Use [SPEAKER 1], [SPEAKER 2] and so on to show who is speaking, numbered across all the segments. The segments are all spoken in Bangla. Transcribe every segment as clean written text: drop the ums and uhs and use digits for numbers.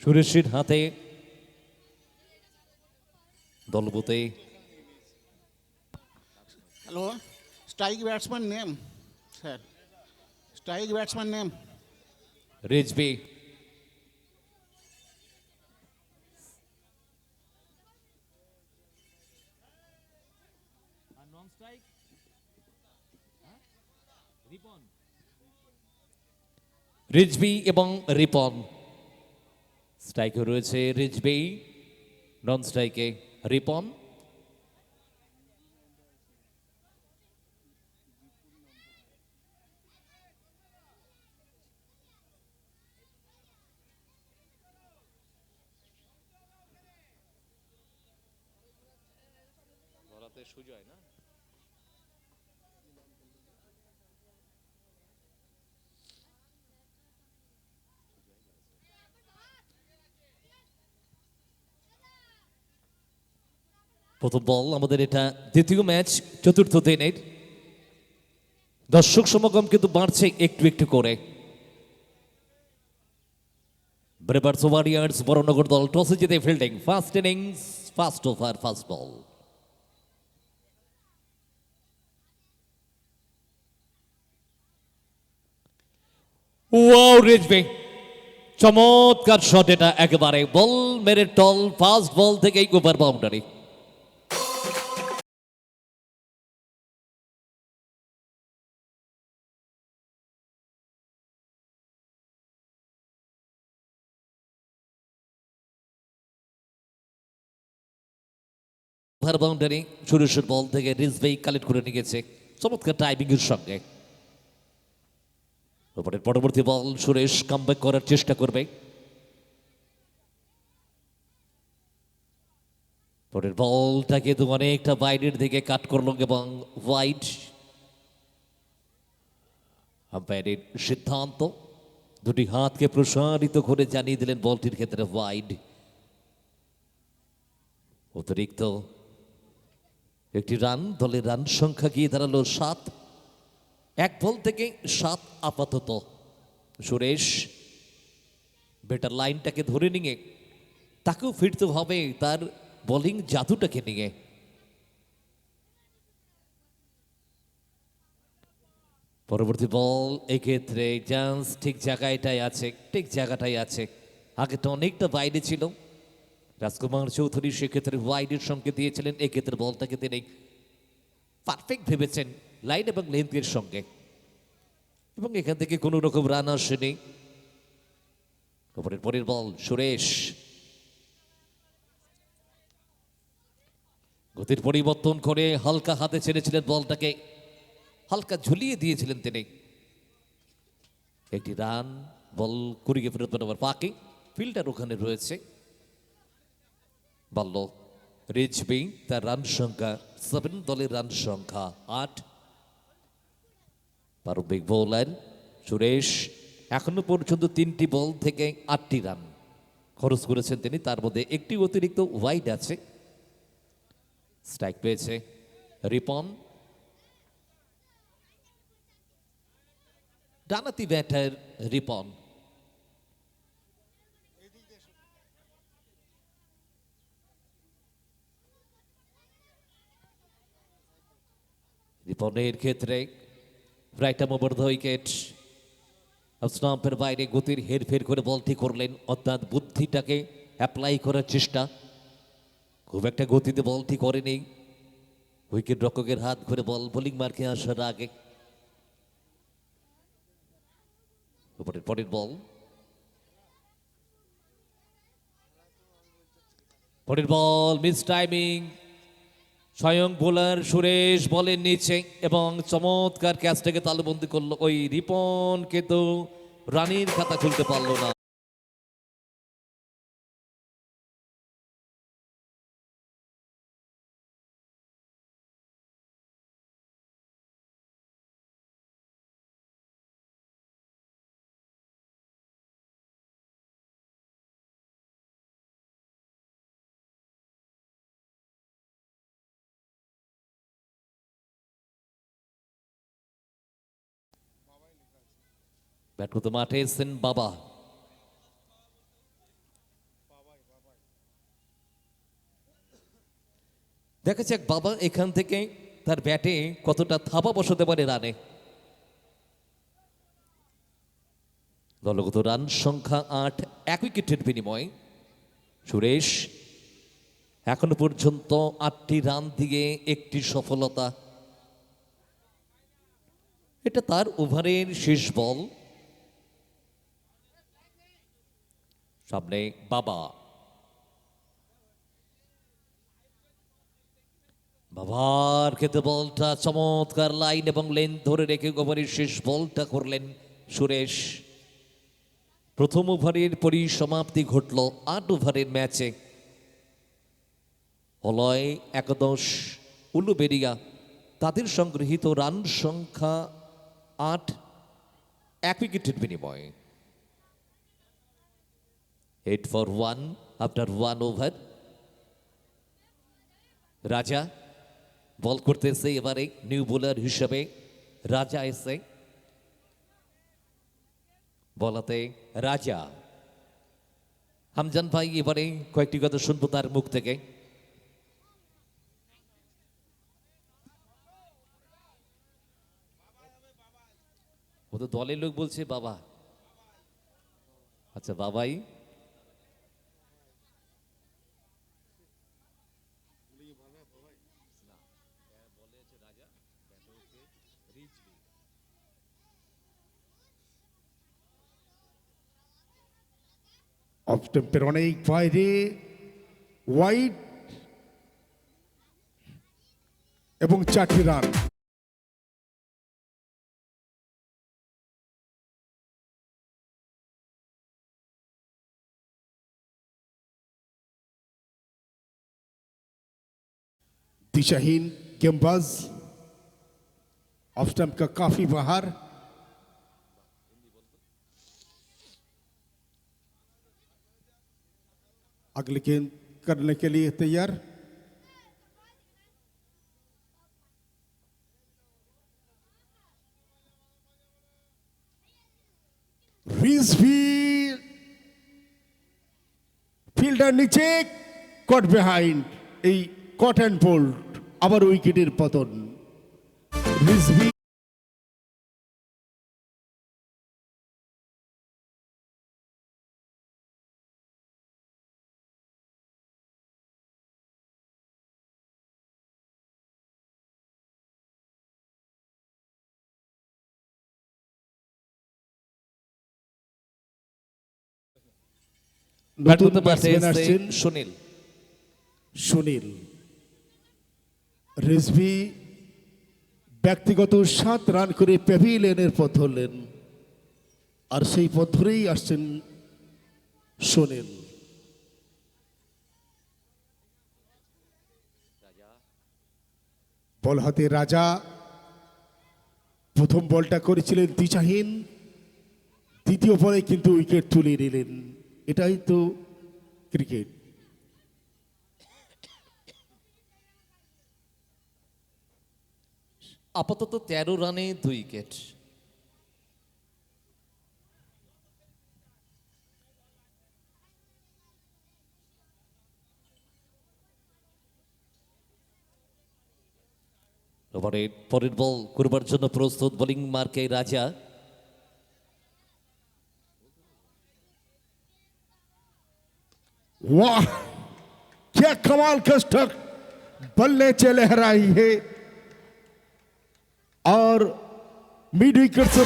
[SPEAKER 1] সুরেশের হাতে দলবতে
[SPEAKER 2] Hello, strike batsman name, sir. Strike batsman name.
[SPEAKER 1] Rizvi Rizvi এবং রিপন। স্ট্রাইকে রয়েছে রিজভি, নন স্ট্রাইকে রিপন। সুজয় না, প্রথম বল আমাদের। এটা দ্বিতীয় ম্যাচ, চতুর্থ দিনের। দর্শক সমাগম কিন্তু বাড়ছে একটু একটু করে। ব্রেভার্স ওয়ারিয়ার্স বড়নগর দল টসে জিতে fielding, first innings, first over, first ball. Wow Rizvi, চমৎকার শট এটা, একেবারে বল মেরে টল, ফার্স্ট বল থেকেই ওভার বাউন্ডারি। ওভার বাউন্ডারি, সুরেশের বল থেকে রিজভি কালেক্ট করে নিয়ে গেছে চমৎকার টাইমিং এর সঙ্গে। ওপরের পরবর্তী বল, সুরেশ কামব্যাক করার চেষ্টা করবে। পরের বলটা কিন্তু অনেকটা বাইরের দিকে কাট করল এবং ওয়াইড। আম্পায়ারের সিদ্ধান্ত, দুটি হাতকে প্রসারিত করে জানিয়ে দিলেন বলটির ক্ষেত্রে ওয়াইড। অতিরিক্ত একটি রান, দলের রান সংখ্যা গিয়ে দাঁড়ালো 7। এক বল থেকে 7 আপাতত। সুরেশ বেটার লাইনটাকে ধরে নিয়ে তাকেও ফিরতে হবে তার বোলিং জাদুটাকে নিয়ে। পরবর্তী বল, এক্ষেত্রে চান্স ঠিক জায়গাটাই আছে, ঠিক জায়গাটাই আছে। আগে তো অনেকটা বাইরে ছিল রাজকুমার চৌধুরী, সেক্ষেত্রে ওয়াইডের সঙ্গে দিয়েছিলেন। এক্ষেত্রে বলটাকে তিনি পারফেক্ট ভেবেছেন লাইন এবং লেন্থের সঙ্গে, এবং এখান থেকে কোনো রকম রান আসেনি। ওপরের পরের বল, সুরেশ গতির পরিবর্তন করে হালকা হাতে ছেড়েছিলেন বলটাকে, হালকা ঝুলিয়ে দিয়েছিলেন তিনি। একটি রান, বল কুড়িয়ে ফেরত আবার পাকে, ফিল্ডার ওখানে রয়েছে। বলল রিজভি, তার রান সংখ্যা 7, দলের রান সংখ্যা 8। প্রারম্ভিক বোলার সুরেশ এখনো পর্যন্ত 3টি বল থেকে 8টি রান খরচ করেছেন তিনি, তার মধ্যে একটি অতিরিক্ত ওয়াইড আছে। স্ট্রাইক পেয়েছে রিপন, ডানাতি ব্যাটার রিপন। রিপনের ক্ষেত্রে right arm over the wicket, স্টাম্পের বাইরে গতির হেরফের করে বলটি করলেন, অর্থাৎ বুদ্ধিটাকে অ্যাপ্লাই করার চেষ্টা। খুব একটা গতিতে বলটি করেনি, উইকেট রক্ষকের হাত ধরে বল বোলিং মার্কে আসার আগে। পরের পরের বল, পরের বল মিস টাইমিং, স্বয়ং বোলার সুরেশ বলের নিচে এবং চমৎকার ক্যাচটাকে তালুবন্দি করলো ওই রিপন, কিন্তু রানির খাতা খুলতে পারলো না। ব্যাট করতে মাঠে এসেছেন বাবা। দেখা যাক বাবা এখান থেকে তার ব্যাটে কতটা থাবা বসাতে পারে রানে। দলগত রান সংখ্যা 8, 1 উইকেটের বিনিময়ে সুরেশ এখনো পর্যন্ত 8টি রান দিয়ে একটি সফলতা। এটা তার ওভারের শেষ বল। সামনে বাবা, বাবার ক্ষেত্রে বলটা চমৎকার লাইন এবং লেন ধরে রেখে ওভারের শেষ বলটা করলেন সুরেশ। প্রথম ওভারের পরিসমাপ্তি ঘটল 8 ওভারের ম্যাচে। অলয়, একাদশ, উলুবেড়িয়া তাদের সংগৃহীত রান সংখ্যা 8, 1 উইকেটের বিনিময়ে। 8 for 1 after 1 ওভার। রাজা বল করতেছে এবারে নিউ বোলার হিসেবে রাজা এসে বলাতে রাজা। হামজান ভাই এবারে কয়েকটি কথা শুনবো তার মুখ থেকে। ও তো দলের লোক বলছে বাবা। আচ্ছা বাবাই।
[SPEAKER 3] অফ স্টেম্পের অনেক বাইরে ওয়াইড এবং 4টি রান। दिशाहीन गेंदबाज ऑफ स्टंप का काफी बाहर। अगले गेंद करने के लिए तैयार। रिजवी ফিল্ডার নিচে, কট বিহাইন্ড, এই কট অ্যান্ড বোল্ড, আবার উইকেটের পতন। রিজভি
[SPEAKER 1] ব্যাট
[SPEAKER 3] নতুন
[SPEAKER 1] করতে পারছে
[SPEAKER 3] ব্যাটসম্যান আসছেন
[SPEAKER 1] সুনীল।
[SPEAKER 3] সুনীল। রিজভি ব্যক্তিগত 7 রান করে প্যাভিলিয়নের পথ ধরলেন, আর সেই পথ ধরেই আসছেন সুনীল। বল হাতে রাজা প্রথম বলটা করেছিলেন দিশাহীন, দ্বিতীয় বলে কিন্তু উইকেট তুলে নিলেন। এটাই তো ক্রিকেট।
[SPEAKER 1] আপাতত 13 রানে 2 উইকেট। এবারে পরের বল করবার জন্য প্রস্তুত বোলিং মার্কে রাজা।
[SPEAKER 3] वाह, क्या कमाल का स्ट्रोक, बल्ले से लहराई है और मिड विकेट से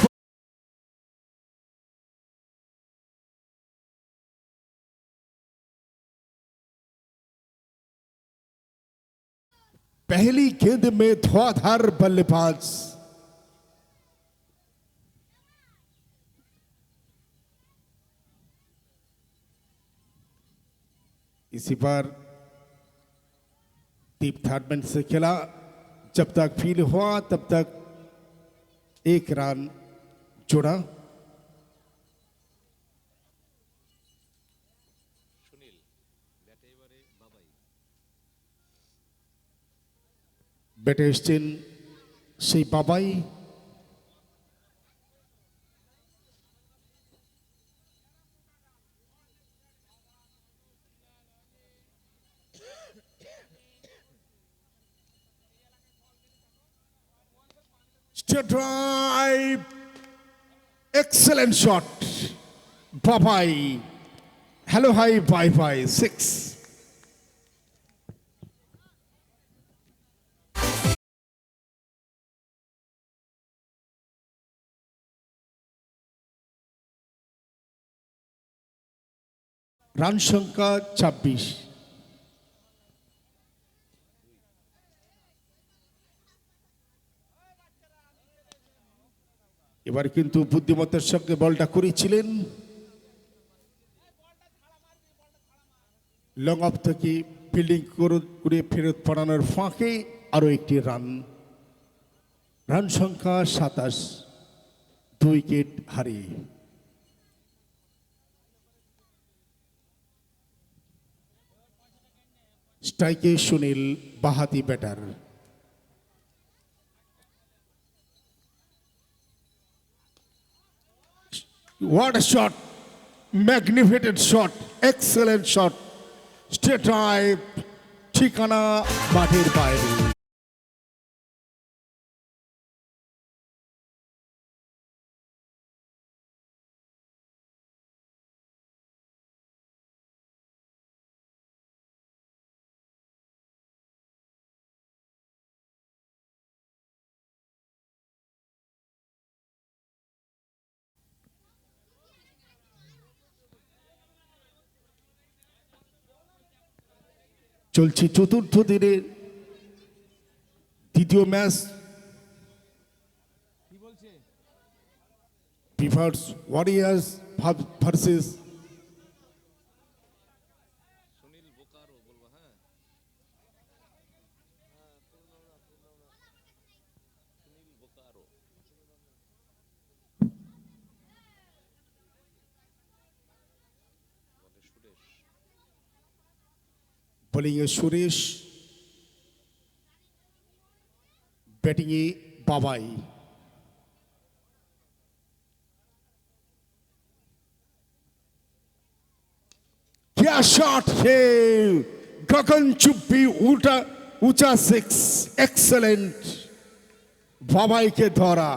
[SPEAKER 3] पहली गेंद में धुआंधार बल्लेबाज। इसी बार डीप थर्डमैन से खेला, जब तक फील हुआ तब तक 1 रन जोड़ा। ব্যাটে এসছেন সেই বাবাই। Straight drive. Excellent shot. Bye bye. Hello, hi, bye bye. 6. Run সংখ্যা 26। এবার কিন্তু বুদ্ধিমত্তার সঙ্গে বলটা করেছিলেন, লং অফ থেকে ফিল্ডিং করে ফেরত পাঠানোর ফাঁকে আরো একটি রান। রান সংখ্যা 27, 2 উইকেট হারিয়ে। স্ট্রাইকে সুনীল, বাহাতি batter. What a shot! Magnificent shot! Excellent shot! Straight drive, ঠিকানা মাঠের বাইরে। চলছে চতুর্থ দিনের দ্বিতীয় ম্যাচ, বিভার্স ওয়ারিয়ার্স ভার্সেস বোলিংয়ে সুরেশ, ব্যাটিংয়ে বাবাই। क्या शॉट है, गगन चुप्पी ऊंचा 6। एक्सलेंट, बाबाई के द्वारा।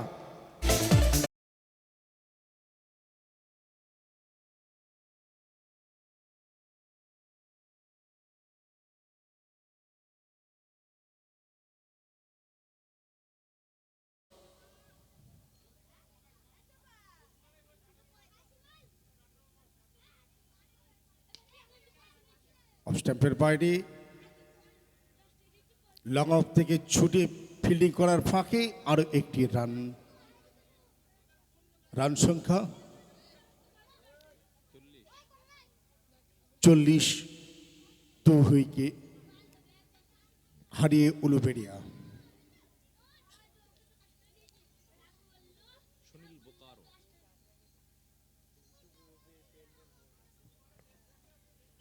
[SPEAKER 3] অফ স্ট্যাম্পের বাইরে লং অফ থেকে ছুটে ফিল্ডিং করার ফাঁকে আরো একটি রান। রান সংখ্যা 40, 2 উইকেট হারিয়ে উলুবেড়িয়া।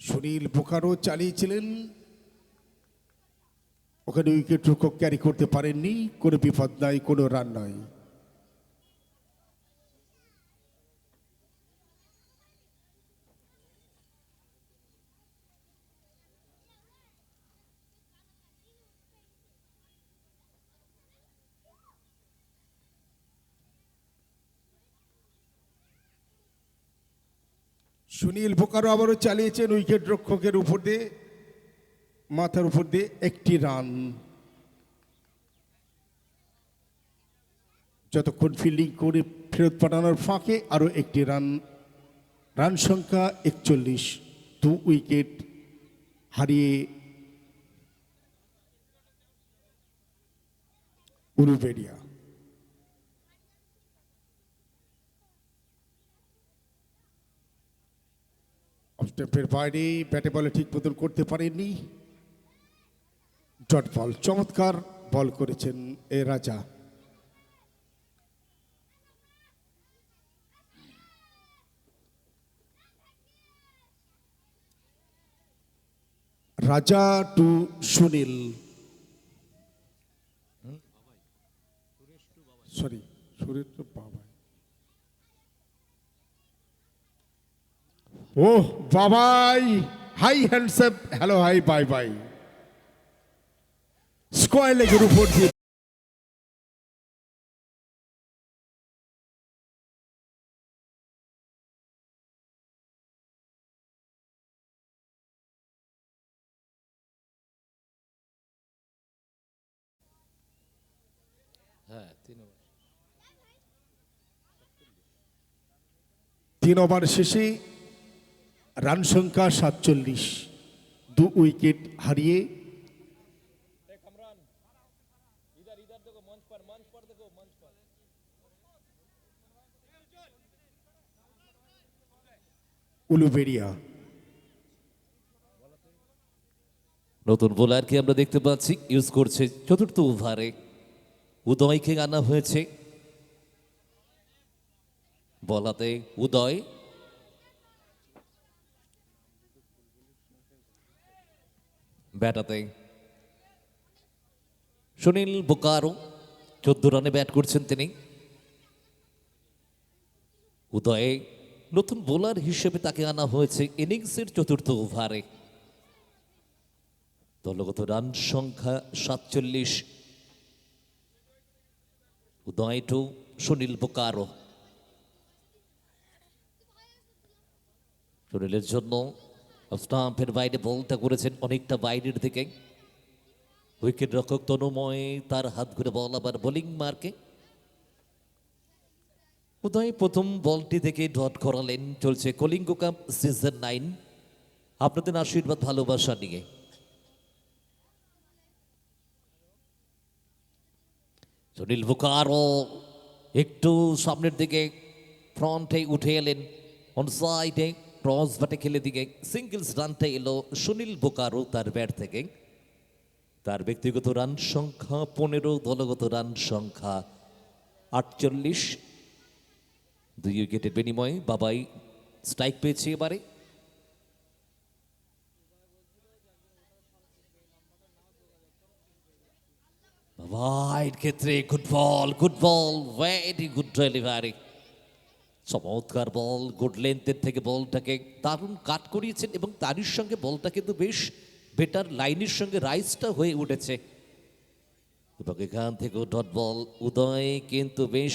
[SPEAKER 3] সুনীল বোকারো চালিয়েছিলেন, ওখানে উইকেট রক্ষক ক্যারি করতে পারেননি। কোনো বিপদ নাই, কোনো রান নয়। সুনীল বোকারো আবারও চালিয়েছেন উইকেট রক্ষকের উপর দিয়ে, মাথার উপর দিয়ে একটি রান। যতক্ষণ ফিল্ডিং করে ফেরত পাঠানোর ফাঁকে আরো একটি রান। রান সংখ্যা 41, 2 উইকেট হারিয়ে উলুবেড়িয়া। স্টেপের বাইরে ব্যাটে বলে ঠিক মতন করতে পারেননি। ডট বল, চমৎকার বল করেছেন A Raja. Raja to Sunil, sorry Suresh to Baba. ও Babai, hi hands up, hello hi, bye bye. Square লেগের উপর দিয়ে
[SPEAKER 1] হ্যাঁ 3 ওভার।
[SPEAKER 3] 3 ওভার শেষে রান সংখ্যা 47, 2 উইকেট হারিয়ে উলুবেড়িয়া।
[SPEAKER 1] নতুন বোলারকে আমরা দেখতে পাচ্ছি ইউজ করছে চতুর্থ ওভারে। উদয়কে আনা হয়েছে বলাতে। উদয় ব্যাটাতে সুনীল বোকারো 14 রানে ব্যাট করছেন তিনি। উদয়ে নতুন বোলার হিসেবে তাকে আনা হয়েছে ইনিংসের চতুর্থ ওভারে। দলগত রান সংখ্যা 47। উদয় টু সুনীল বোকারো। সুনীলের জন্য স্টাম্পের বাইরে বলটা করেছেন অনেকটা বাইরের দিকে। উইকেট রক্ষক তনুময় তার হাত ঘুরে বল আবার বোলিং মার্কে। উদয় প্রথম বলটি থেকে ডট করালেন। চলছে কলিঙ্গ কাপ সিজন 9 আপনাদের আশীর্বাদ ভালোবাসা নিয়ে। সুনীল বোকারো একটু সামনের দিকে ফ্রন্টে উঠে এলেন। অন সাইডে ক্রস ব্যাটে খেলে দিকে সিঙ্গলস রানটা এলো সুনীল বোকারো তার ব্যাট থেকে। তার ব্যক্তিগত রান সংখ্যা 15, দলগত রান সংখ্যা 48। 2 উইকেটের বিনিময়ে বাবাই স্ট্রাইক পেয়েছে এবারে। বাবাইয়ের ক্ষেত্রে good ball, very good delivery. চমৎকার বল, গুড লেন্থের থেকে বলটাকে দারুণ কাট করিয়েছেন এবং তারই সঙ্গে বলটা কিন্তু বেশ বেটার লাইনের সঙ্গে রাইজটা হয়ে উঠেছে এবং এখান থেকে ডট বল। উদয় কিন্তু বেশ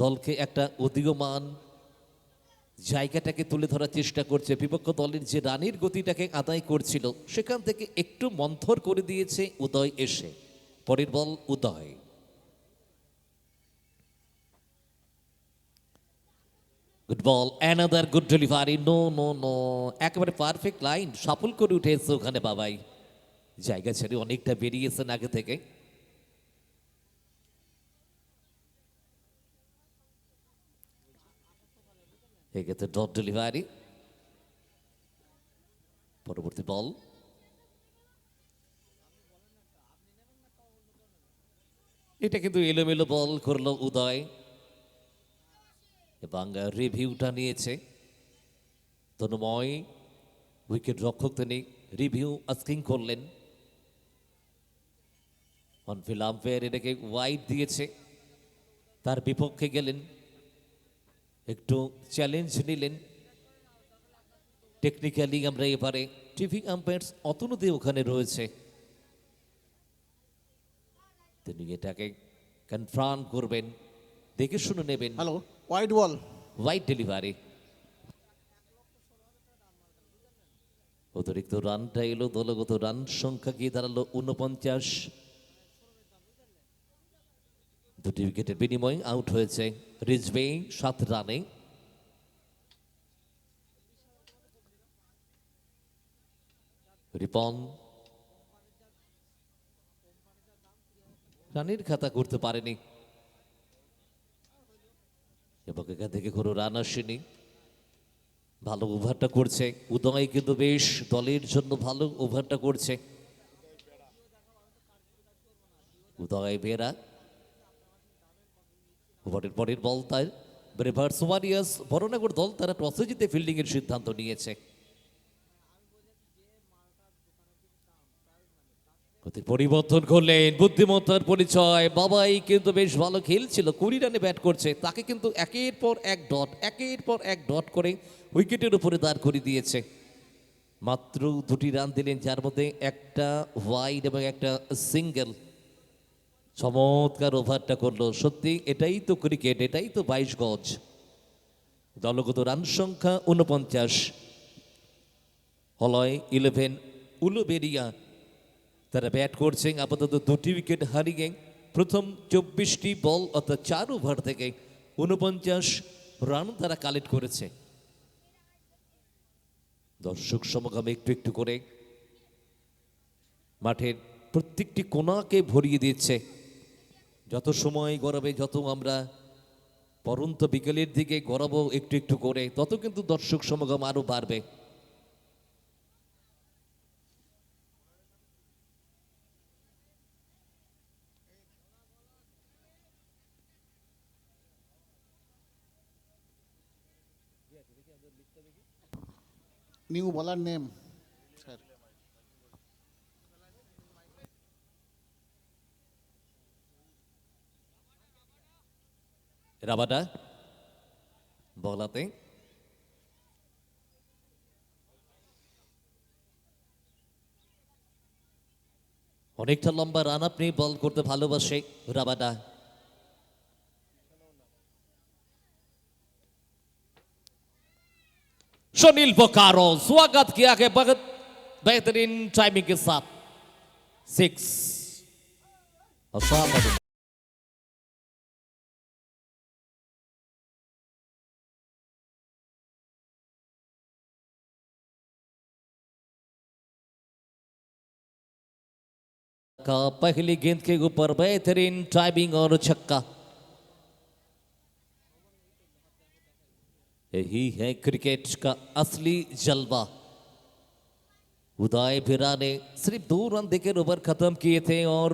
[SPEAKER 1] দলকে একটা উদীয়মান জায়গাটাকে তুলে ধরার চেষ্টা করছে। বিপক্ষ দলের যে রানের গতিটাকে আদায় করছিল সেখান থেকে একটু মন্থর করে দিয়েছে উদয় এসে। পরের ball Uday. Good ball, another good delivery. No, একেবারে পারফেক্ট লাইন, সফল করে উঠেছে ওখানে বাবাই। জায়গা ছেড়ে অনেকটা বেরিয়েছেন আগে থেকে। এক্ষেত্রে ডট ডেলিভারি। পরবর্তী বল। এটা কিন্তু এলোমেলো বল করলো উদয় এবং রিভিউটা নিয়েছে তনুময়। উইকেট রক্ষক তিনি রিভিউ আস্কিং করলেন। অনফিল্ড আম্পায়ার এটাকে ওয়াইড দিয়েছে, তার বিপক্ষে গেলেন, একটু চ্যালেঞ্জ নিলেন। টেকনিক্যালি আমরা এবারে টিভি আম্পায়ার্স অতনুদে ওখানে রয়েছে, তিনি এটাকে কনফার্ম করবেন, দেখে শুনে নেবেন।
[SPEAKER 2] Hello, wide ball.
[SPEAKER 1] Wide delivery. অতিরিক্ত রানটা এলো, দলগত রান সংখ্যা গিয়ে দাঁড়ালো 49। 2টি উইকেটের বিনিময়ে আউট হয়েছে রিজভী 7 রানে। রিপন রানের খাতা করতে পারেনি এবং এখান থেকে কোনো রান আসেনি। ভালো ওভারটা করছে উদয়, কিন্তু বেশ দলের জন্য ভালো ওভারটা করছে উদয় বেরা। ওভারের পরের বল তার রিভার্স ওয়ারিয়ার্স বড়নগর দল তারা টসে জিতে ফিল্ডিং এর সিদ্ধান্ত নিয়েছে। পরিবর্তন করলেন, বুদ্ধিমত্তার পরিচয়। বাবাই কিন্তু বেশ ভালো খেলছিল, 20 রানে ব্যাট করছে, তাকে কিন্তু একের পর এক ডট করে উইকেটের উপরে দাঁড় করে দিয়েছে। মাত্র 2টি রান দিলেন, যার মধ্যে একটা ওয়াইড এবং একটা সিঙ্গেল। চমৎকার ওভারটা করলো। সত্যি এটাই তো ক্রিকেট, এটাই তো 22 গজ। দলগত রান সংখ্যা 49। হলয় 11 উলুবেড়িয়া তারা ব্যাট করছেন আপাতত 2টি উইকেট হারিয়ে প্রথম 24টি বল অর্থাৎ 4 ওভার থেকে 49 রান তারা কালেক্ট করেছে। দর্শক সমাগম একটু একটু করে মাঠের প্রত্যেকটি কোণাকে ভরিয়ে দিচ্ছে। যত সময় গড়াবে, যত আমরা পরন্ত বিকেলের দিকে গড়াবো একটু একটু করে, তত কিন্তু দর্শক সমাগম আরো বাড়বে।
[SPEAKER 2] নিউ বলার নেম স্যার।
[SPEAKER 1] রাবাডা বলাতে অনেকটা লম্বা রান আপনি বল করতে ভালোবাসে রাবাডা। सुनील बोकारो स्वागत किया है बहुत बेहतरीन टाइमिंग के साथ 6 का पहली गेंद के ऊपर बेहतरीन टाइमिंग और छक्का। यही है क्रिकेट का असली जलवा। उदय भिरा ने सिर्फ 2 रन देकर ओवर खत्म किए थे और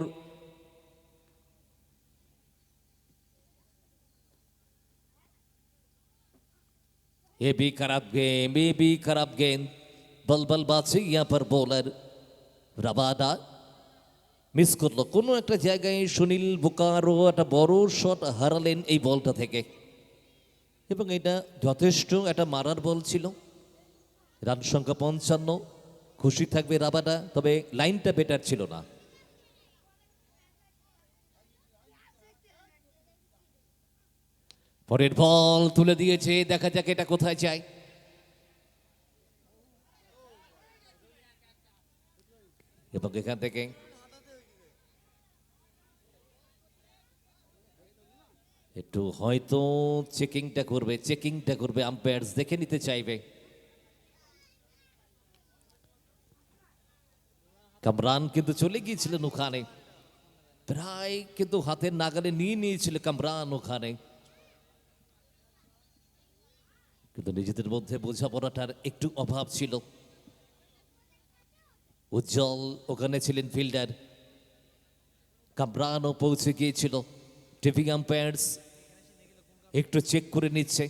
[SPEAKER 1] ये भी खराब गेंद बलबाजी यहाँ पर बॉलर रबाडा মিস করলো। কোনো একটা জায়গায় সুনীল বোকারো একটা বড় শট হারালেন এই বলটা থেকে, এবং এটা যথেষ্ট একটা মারার বল ছিল। রান সংখ্যা 55, খুশি থাকবে রাবাডা, তবে লাইনটা বেটার ছিল না। পরের বল তুলে দিয়েছে, দেখা যাক এটা কোথায় যায়। এবং এখান থেকে একটু হয়তো চেকিংটা করবে আম্পায়ার্স দেখে নিতে চাইবে। কামরান কিন্তু চলে গিয়েছিলেন ওখানে, প্রায় কিন্তু হাতের নাগালে নিয়ে নিয়েছিল কামরান ওখানে, কিন্তু নিজেদের মধ্যে বোঝাপড়াটার একটু অভাব ছিল। উজ্জ্বল ওখানে ছিলেন ফিল্ডার, কামরানও পৌঁছে গিয়েছিল। টিভি আম্পায়ার্স একটু চেক করে নিচ্ছে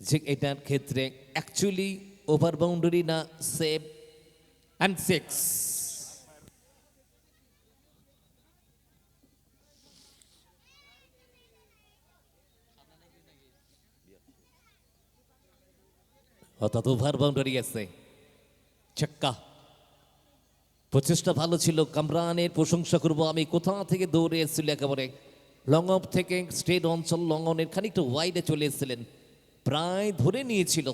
[SPEAKER 1] যে এটার ক্ষেত্রে অ্যাকচুয়ালি ওভার বাউন্ডারি না সেভ অ্যান্ড 6। অর্থাৎ ওভার বাউন্ডারি আছে, ছক্কা। প্রচেষ্টা ভালো ছিল, কামরানের প্রশংসা করব আমি। কোথা থেকে দৌড়ে এসেছিল, একেবারে লং অফ থেকে স্টেট অঞ্চল লং অনের খানিকটা ওয়াইডে চলে এসেছিলেন, প্রায় ধরে নিয়েছিল।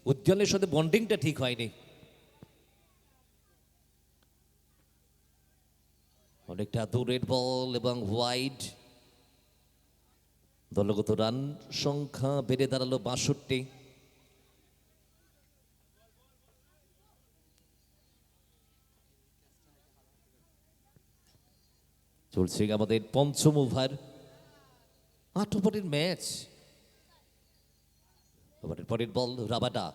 [SPEAKER 1] উজ্জ্বলের সাথে বন্ডিংটা ঠিক হয়নি। অনেকটা দূরের বল এবং ওয়াইড। দলগত রান সংখ্যা বেড়ে দাঁড়ালো 62। চলছে আমাদের পঞ্চম ওভার, 8 ওভারের ম্যাচ। ওভারের পরের বল রাবাডা,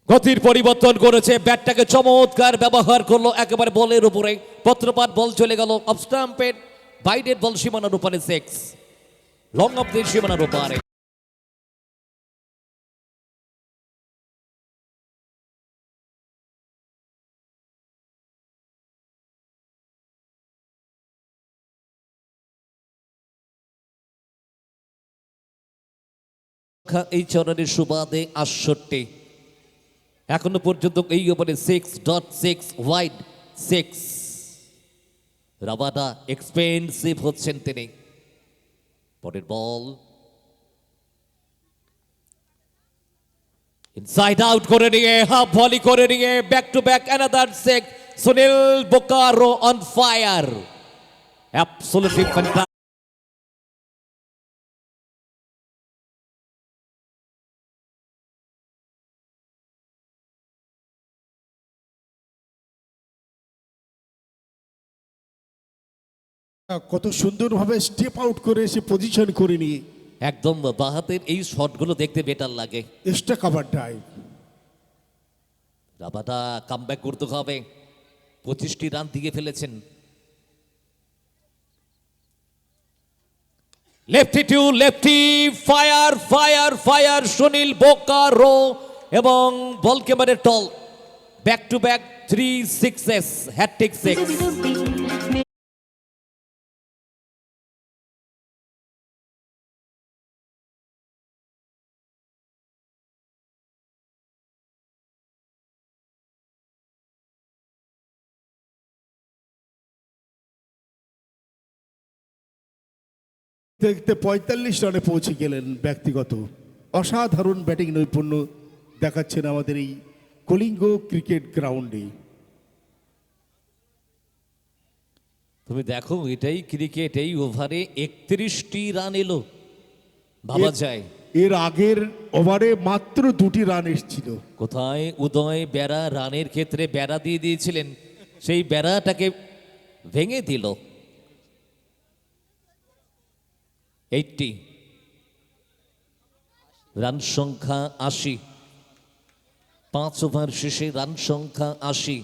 [SPEAKER 1] গতির পরিবর্তন করেছে, ব্যাটটাকে চমৎকার ব্যবহার করলো একেবারে বলের উপরে। পত্রপাত বল চলে গেল অফ স্টাম্পের বাইরের বল, সীমানার উপরে 6, লং অফ দিয়ে সীমানার উপরে। এই চরণের সুবাদে 68। এখনো পর্যন্ত এই ওভারে 6.6 ওয়াইড 6। রাবাডা এক্সপেন্সিভ হচ্ছেন তিনি। পরের বল ইনসাইড আউট করে নিয়ে হাফ ভলি করে নিয়ে back to back another 6, Sunil Bokaro on fire, absolutely fantastic.
[SPEAKER 3] কত সুন্দরভাবে স্টেপ আউট করে এসে পজিশন করে নিয়ে
[SPEAKER 1] একদম বাহাতের এই শটগুলো দেখতে বেটার লাগে।
[SPEAKER 3] Extra cover drive.
[SPEAKER 1] Rabada comeback করতে হবে, 25টি রান দিয়ে ফেলেছেন। Lefty to lefty, fire fire fire Sunil Bokaro, এবং বলকে মারে টল, back to back 3 sixes, hat-trick 6।
[SPEAKER 3] দেখতে 45 রানে পৌঁছে গেলেন ব্যক্তিগত। অসাধারণ ব্যাটিং নৈপুণ্য দেখাচ্ছেন আমাদের এই কলিঙ্গ ক্রিকেট গ্রাউন্ডে।
[SPEAKER 1] তুমি দেখো, এটাই ক্রিকেট, এই ওভারে 31টি রান এলো, ভাবা যায়।
[SPEAKER 3] এর আগের ওভারে মাত্র 2টি রান এসেছিল।
[SPEAKER 1] কোথায় উদয় বেড়া রানের ক্ষেত্রে বেড়া দিয়ে দিয়েছিলেন, সেই বেড়াটাকে ভেঙে দিল। 80 রান সংখ্যা 80, 5 ওভার শেষে রান সংখ্যা 80।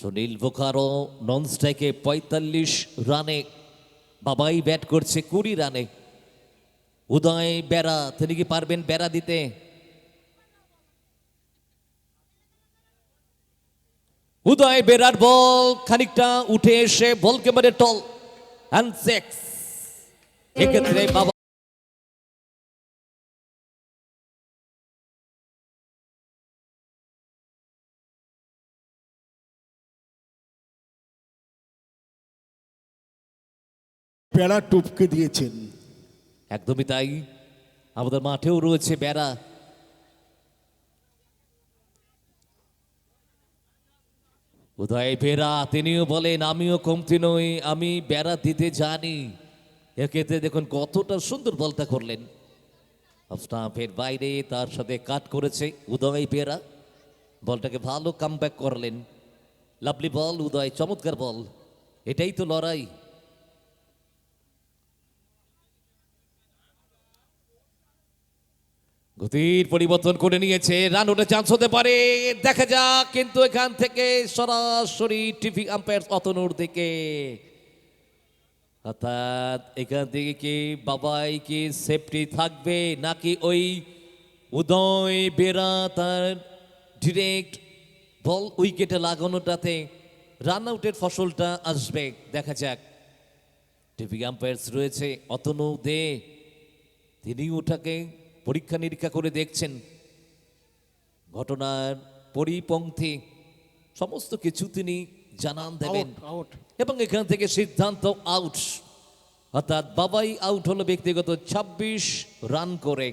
[SPEAKER 1] সুনীল বোকারো নন স্ট্রাইকে 45 রানে, বাবাই ব্যাট করছে 20 রানে। উদয় বেড়া, তিনি কি পারবেন বেড়া দিতে? উদয় বেড়ার বল খানিকটা উঠে এসে বলকে মারে টল, অ্যান্ড 6। এক্ষেত্রে বাবা
[SPEAKER 3] প্যারা টপকে দিয়েছেন।
[SPEAKER 1] একদমই তাই, আমাদের মাঠেও রয়েছে বেড়া। উদয় বেড়া তিনিও বলেন, আমিও কমতি নই, আমি বেড়া দিতে জানি। এক্ষেত্রে দেখুন কতটা সুন্দর বলটা করলেন, স্টাম্পের বাইরে তার সাথে কাট করেছে উদয় বেড়া, বলটাকে ভালো কামব্যাক করলেন। লাভলি বল উদয়, চমৎকার বল, এটাই তো লড়াই। গতির পরিবর্তন করে নিয়েছে, রান ওঠে, চান্স হতে পারে, দেখা যাক। কিন্তু এখান থেকে সরাসরি টিভি আম্পায়ার অতনুর দিকে, অর্থাৎ এখান থেকে কি বাবাই কি সেফটি থাকবে, নাকি ওই উদয় বেড়া তার ডিরেক্ট বল উইকেটে লাগানোটাতে রান আউটের ফসলটা আসবে, দেখা যাক। টিভি আম্পায়ার্স রয়েছে অতনু দে, তিনি ওটাকে পরীক্ষা নিরীক্ষা করে দেখছেন, ঘটনার পরিপন্থী সমস্ত কিছু তিনি জানান দেবেন,
[SPEAKER 2] আউট।
[SPEAKER 1] এবং এখান থেকে সিদ্ধান্ত আউট, অর্থাৎ বাবাই আউট হলো ব্যক্তিগত 26 রান করে।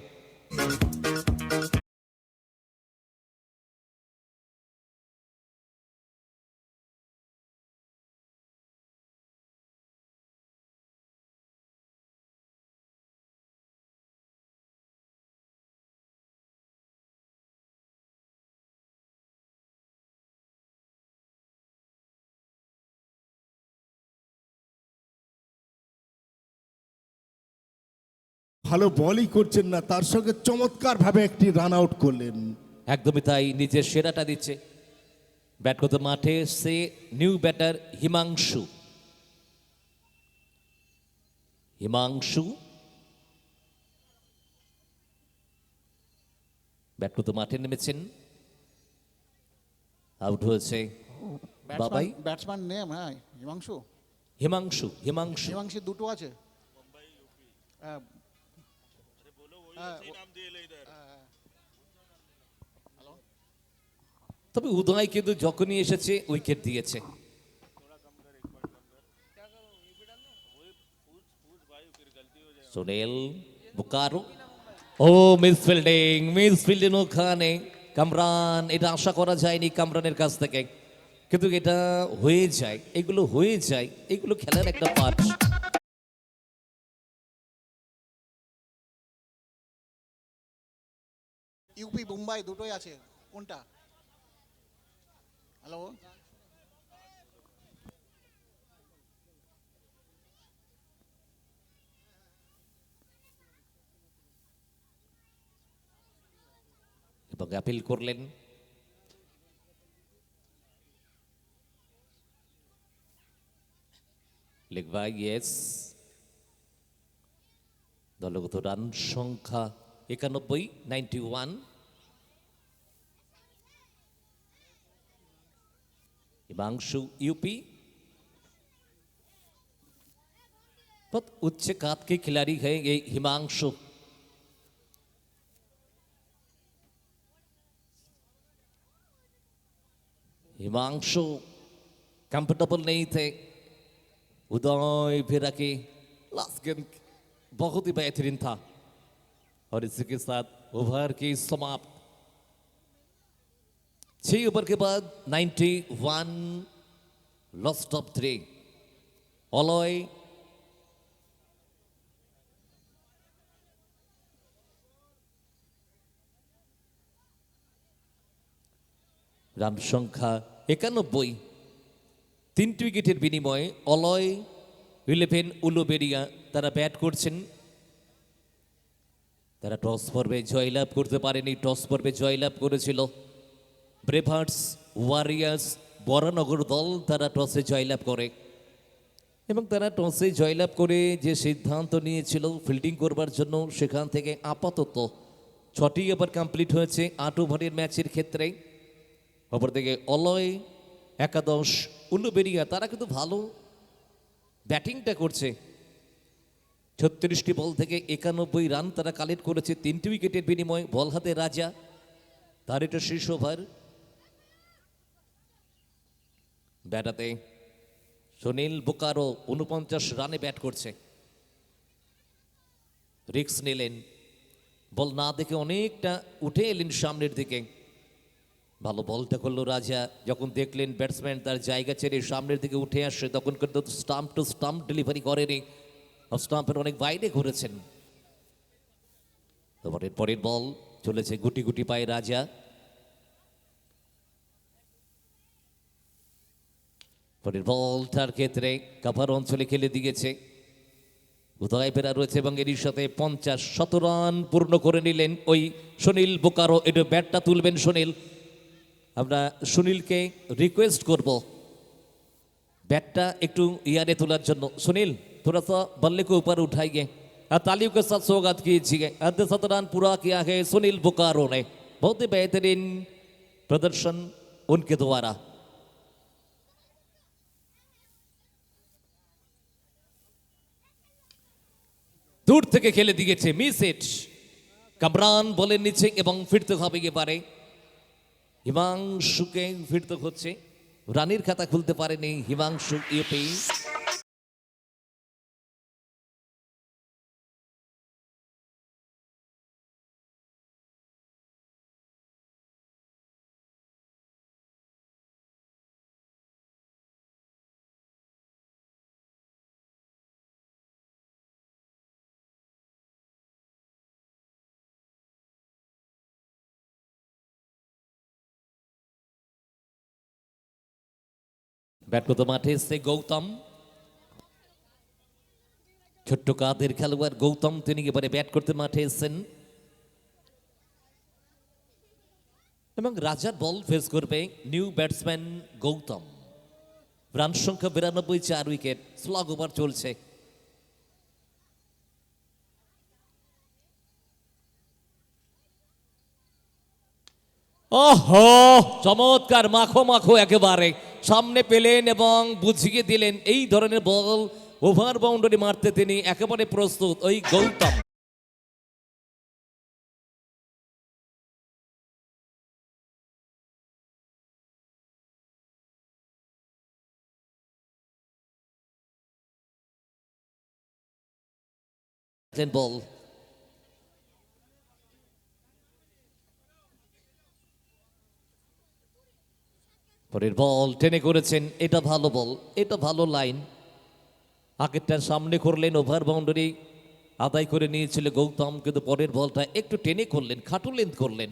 [SPEAKER 3] ভালো বলই করছেন না, তার সঙ্গে চমৎকারভাবে একটি রান আউট করলেন।
[SPEAKER 1] একদমই তাই, নিজের সেরাটা দিচ্ছে। ব্যাট করতে মাঠে সে new batter Himanshu. Himanshu bat করতে মাঠে নেমেছেন, আউট হয়েছে বাবাই।
[SPEAKER 2] ব্যাটসম্যান নেম, হ্যাঁ, হিমাংশু।
[SPEAKER 1] হিমাংশু হিমাংশু
[SPEAKER 2] হিমাংশু দুটো আছে।
[SPEAKER 1] তবে উদয় কিন্তু যখনই এসেছে উইকেট দিয়েছে। সুনীল বুকারো, ও মিস ফিল্ডিং ওখানে কামরান, এটা আশা করা যায়নি কামরানের কাছ থেকে, কিন্তু এটা হয়ে যায়, এগুলো হয়ে যায়, এগুলো খেলার একটা পার্ট।
[SPEAKER 2] ইউপি মুম্বাই দুটোই আছে, কোনটা? হ্যালো,
[SPEAKER 1] এবং অ্যাপিল করলেন। লিখবা ইয়েস। দলগত রান সংখ্যা 91, 91। हिमांशु यूपी। बहुत उच्च कात के खिलाड़ी हैं ये हिमांशु। हिमांशु कंफर्टेबल नहीं थे। उदय फिरा के लास्ट गेंद बहुत ही बेहतरीन था और इसी के साथ ओवर की समाप्त। 6 ओवर के बाद 91, लॉस्ट ऑफ 3। অলয় রান সংখ্যা 91, 3টি উইকেটের বিনিময়ে অলয় 11 উলুবেড়িয়া তারা ব্যাট করছেন। তারা টস পর্বে জয়লাভ করতে পারেনি, টস পর্বে জয়লাভ করেছিল ব্রেভার্স ওয়ারিয়ার্স বরানগর দল। তারা টসে জয়লাভ করে এবং তারা টসে জয়লাভ করে যে সিদ্ধান্ত নিয়েছিল ফিল্ডিং করবার জন্য, সেখান থেকে আপাতত 6টি ওভার কমপ্লিট হয়েছে 8 ওভারের ম্যাচের ক্ষেত্রে। অপরদিকে অলয়, একাদশ, উলুবেড়িয়া তারা কিন্তু ভালো ব্যাটিংটা করছে। 36টি বল থেকে 91 রান তারা কালেক্ট করেছে 3টি উইকেটের বিনিময়ে। বল হাতে রাজা, তার এটা শেষ ওভার। ব্যাটাতে সুনীল বোকারো 49 রানে ব্যাট করছে। রিক্স নিলেন, বল না দেখে অনেকটা উঠে এলেন সামনের দিকে। ভালো বলটা করলো রাজা। যখন দেখলেন ব্যাটসম্যান তার জায়গা ছেড়ে সামনের দিকে উঠে আসে, তখন কিন্তু স্টাম্প টু স্টাম্প ডেলিভারি করেনি, স্টাম্পের অনেক বাইরে ঘুরেছেন। এবারের পরের বল চলেছে গুটি গুটি পায়ে রাজা। পরের বলটার ক্ষেত্রে কাভার অঞ্চলে খেলে দিয়েছে, উদয় ফেরা রয়েছে এবং এরই সাথে 50-7 রান পূর্ণ করে নিলেন ওই সুনীল বোকারো। একটু ব্যাটটা তুলবেন সুনীল, আমরা সুনীলকে রিকোয়েস্ট করব बैटটা একটু ইয়ারে তোলার জন্য। सुनील थोड़ा सा बल्ले को ऊपर उठाइए और तालियों के साथ स्वागत कीजिए। अर्धशत रन पूरा किया है सुनील बोकारो ने, बहुत ही बेहतरीन प्रदर्शन उनके द्वारा। दूर থেকে খেলে দিয়েছে, মিস ইট। কামরান বলের নিচে এবং ফিরতে হবে এবারে হিমাংশুকে, ফিরতে হচ্ছে। রানের খাতা খুলতে পারেনি হিমাংশু ইউপি। ব্যাট করতে মাঠে এসছে গৌতম, ছোট্ট কাদের খেলোয়াড় গৌতম, তিনি এবারে ব্যাট করতে মাঠে এসছেন এবং রাজার বল ফেস করবে নিউ ব্যাটসম্যান গৌতম। রান সংখ্যা 92, 4 উইকেট, স্লগ ওভার চলছে। ওহো, চমৎকার মাখো মাখো একেবারে সামনে পেলেন এবং বুঝিয়ে দিলেন। এই ধরনের বল ওভার বাউন্ডারি মারতে তিনি একেবারে প্রস্তুত ওই গৌতম। বল পরের বল টেনে করেছেন, এটা ভালো বল, এটা ভালো লাইন। আগেরটার সামনে করলেন, ওভার বাউন্ডারি আদায় করে নিয়েছিল গৌতম, কিন্তু পরের বলটা একটু টেনে করলেন, খাটু লেন্থ করলেন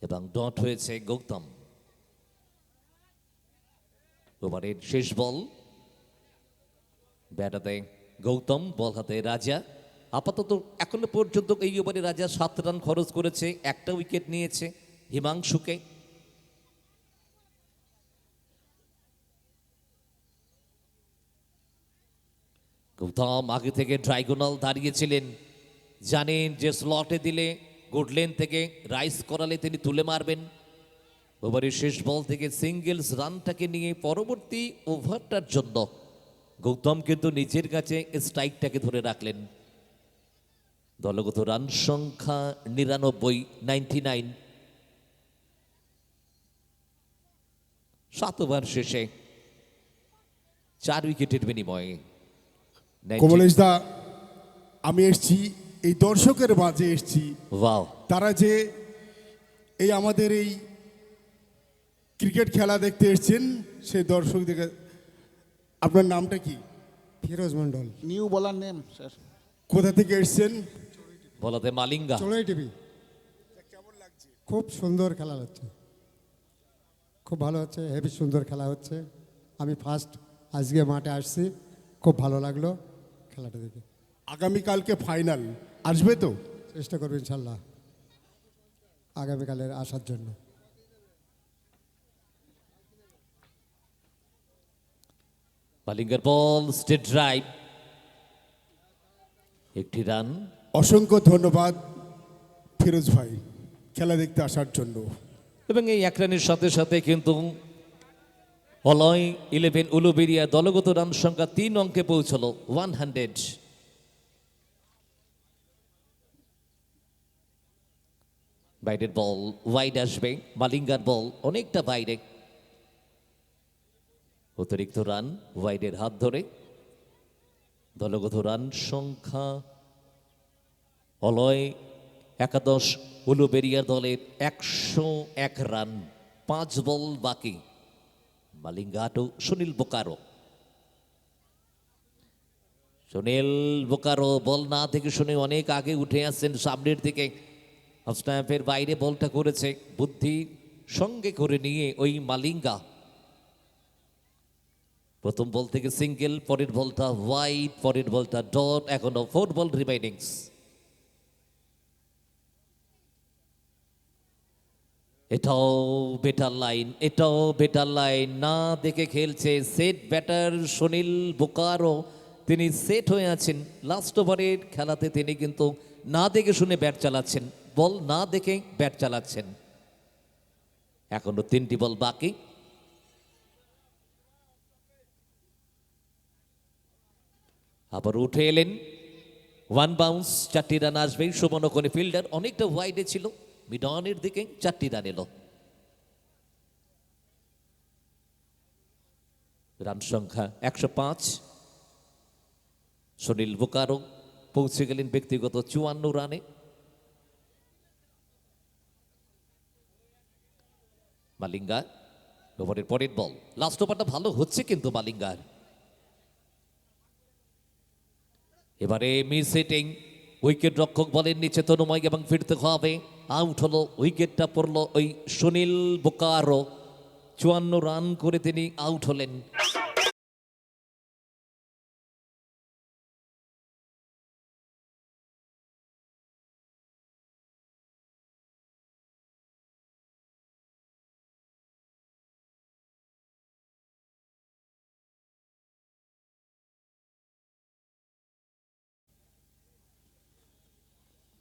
[SPEAKER 1] এবং ডট হয়েছে গৌতম। ওভারের শেষ বল, ব্যাট হাতে গৌতম, বল হাতে রাজা। আপাতত এখনো পর্যন্ত এই ওভারে রাজা 7 রান খরচ করেছে, একটা উইকেট নিয়েছে হিমাংশুকে। গৌতম আগে থেকে ড্রাইগোনাল দাঁড়িয়েছিলেন, জানেন যে স্লটে দিলে গুডলেন থেকে রাইস করালে তিনি তুলে মারবেন। ওভারের শেষ বল থেকে সিঙ্গেলস রানটাকে নিয়ে পরবর্তী ওভারটার জন্য গৌতম কিন্তু নিজের কাছে স্ট্রাইকটাকে ধরে রাখলেন। দলগত রান সংখ্যা 99। 7 ওভার শেষে 4 উইকেটের বিনিময়ে
[SPEAKER 3] কমলেশ দা, আমি এসছি এই দর্শকের মাঝে এসছি,
[SPEAKER 1] ওয়াও,
[SPEAKER 3] তারা যে এই আমাদের এই ক্রিকেট খেলা দেখতে এসছেন সেই দর্শক দেখে। আপনার নামটা কি?
[SPEAKER 4] ফিরোজ মন্ডল,
[SPEAKER 2] নিউ বলার নেম স্যার।
[SPEAKER 3] কোথা থেকে এসছেন?
[SPEAKER 1] বলাতে মালিঙ্গা।
[SPEAKER 4] চড়ুই টিভি। খুব সুন্দর খেলা হচ্ছে, খুব ভালো হচ্ছে, হেভি সুন্দর খেলা হচ্ছে। আমি ফার্স্ট আজকে মাঠে আসছি, খুব ভালো লাগলো খেলাটা দেখে।
[SPEAKER 3] আগামীকালকে ফাইনাল আসবে তো?
[SPEAKER 4] চেষ্টা করবো ইনশাল্লাহ আগামীকালের আসার জন্য।
[SPEAKER 1] মালিঙ্গার বল, স্টেট ড্রাইভ, একটি রান।
[SPEAKER 3] অসংখ্য ধন্যবাদ ফিরোজ ভাই খেলা দেখতে আসার জন্য।
[SPEAKER 1] এবং এই 1 রানের সাথে সাথে কিন্তু অলয় 11 উলুবেরিয়া দলগত রান সংখ্যা 3 অঙ্কে পৌঁছলো 100। বাইরের বল ওয়াইড আসবে, মালিঙ্গার বল অনেকটা বাইরে, অতিরিক্ত রান ওয়াইডের হাত ধরে। দলগত রান সংখ্যা অলয় 11, উলুবেরিয়া দলের 101 রান, 5 বল বাকি। মালিঙ্গা টু সুনীল বোকারো। সুনীল বোকারো বল না থেকে শুনে অনেক আগে উঠে আসছেন সামনের দিকে। অফ স্ট্যাম্পের বাইরে বলটা করেছে, বুদ্ধি সঙ্গে করে নিয়ে ওই মালিঙ্গা। প্রথম বল থেকে সিঙ্গেল, পরের বলটা ওয়াইড, পরের বলটা ডট, এখনো 4 বল রিমাইনিংস। এটাও বেটার লাইন, এটাও বেটার লাইন, না দেখে খেলছে সেট ব্যাটার সুনীল বোকারো। তিনি সেট হয়ে আছেন, লাস্ট ওভারের খেলাতে তিনি কিন্তু না দেখে শুনে ব্যাট চালাচ্ছেন, বল না দেখে ব্যাট চালাচ্ছেন। এখনো 3টি বল বাকি। আবার উঠে এলেন, 1 বাউন্স, 4টি রান আসবে। সুমনকনে ফিল্ডার অনেকটা ওয়াইডে ছিল, মিডনের দিকে 4টি রান এলো। রান সংখ্যা 105। সুনীল বোকারো পৌঁছে গেলেন ব্যক্তিগত 54 রানে। মালিঙ্গা ওভারের পরের বল, লাস্ট ওভারটা ভালো হচ্ছে কিন্তু মালিঙ্গার। এবারে মিস হিটিং, উইকেট রক্ষক বলেন নিচে তনুময় এবং ফিরতে হবে। আউট হলো, উইকেটটা পড়লো ওই সুনীল বোকারো। 54 রান করে তিনি আউট হলেন।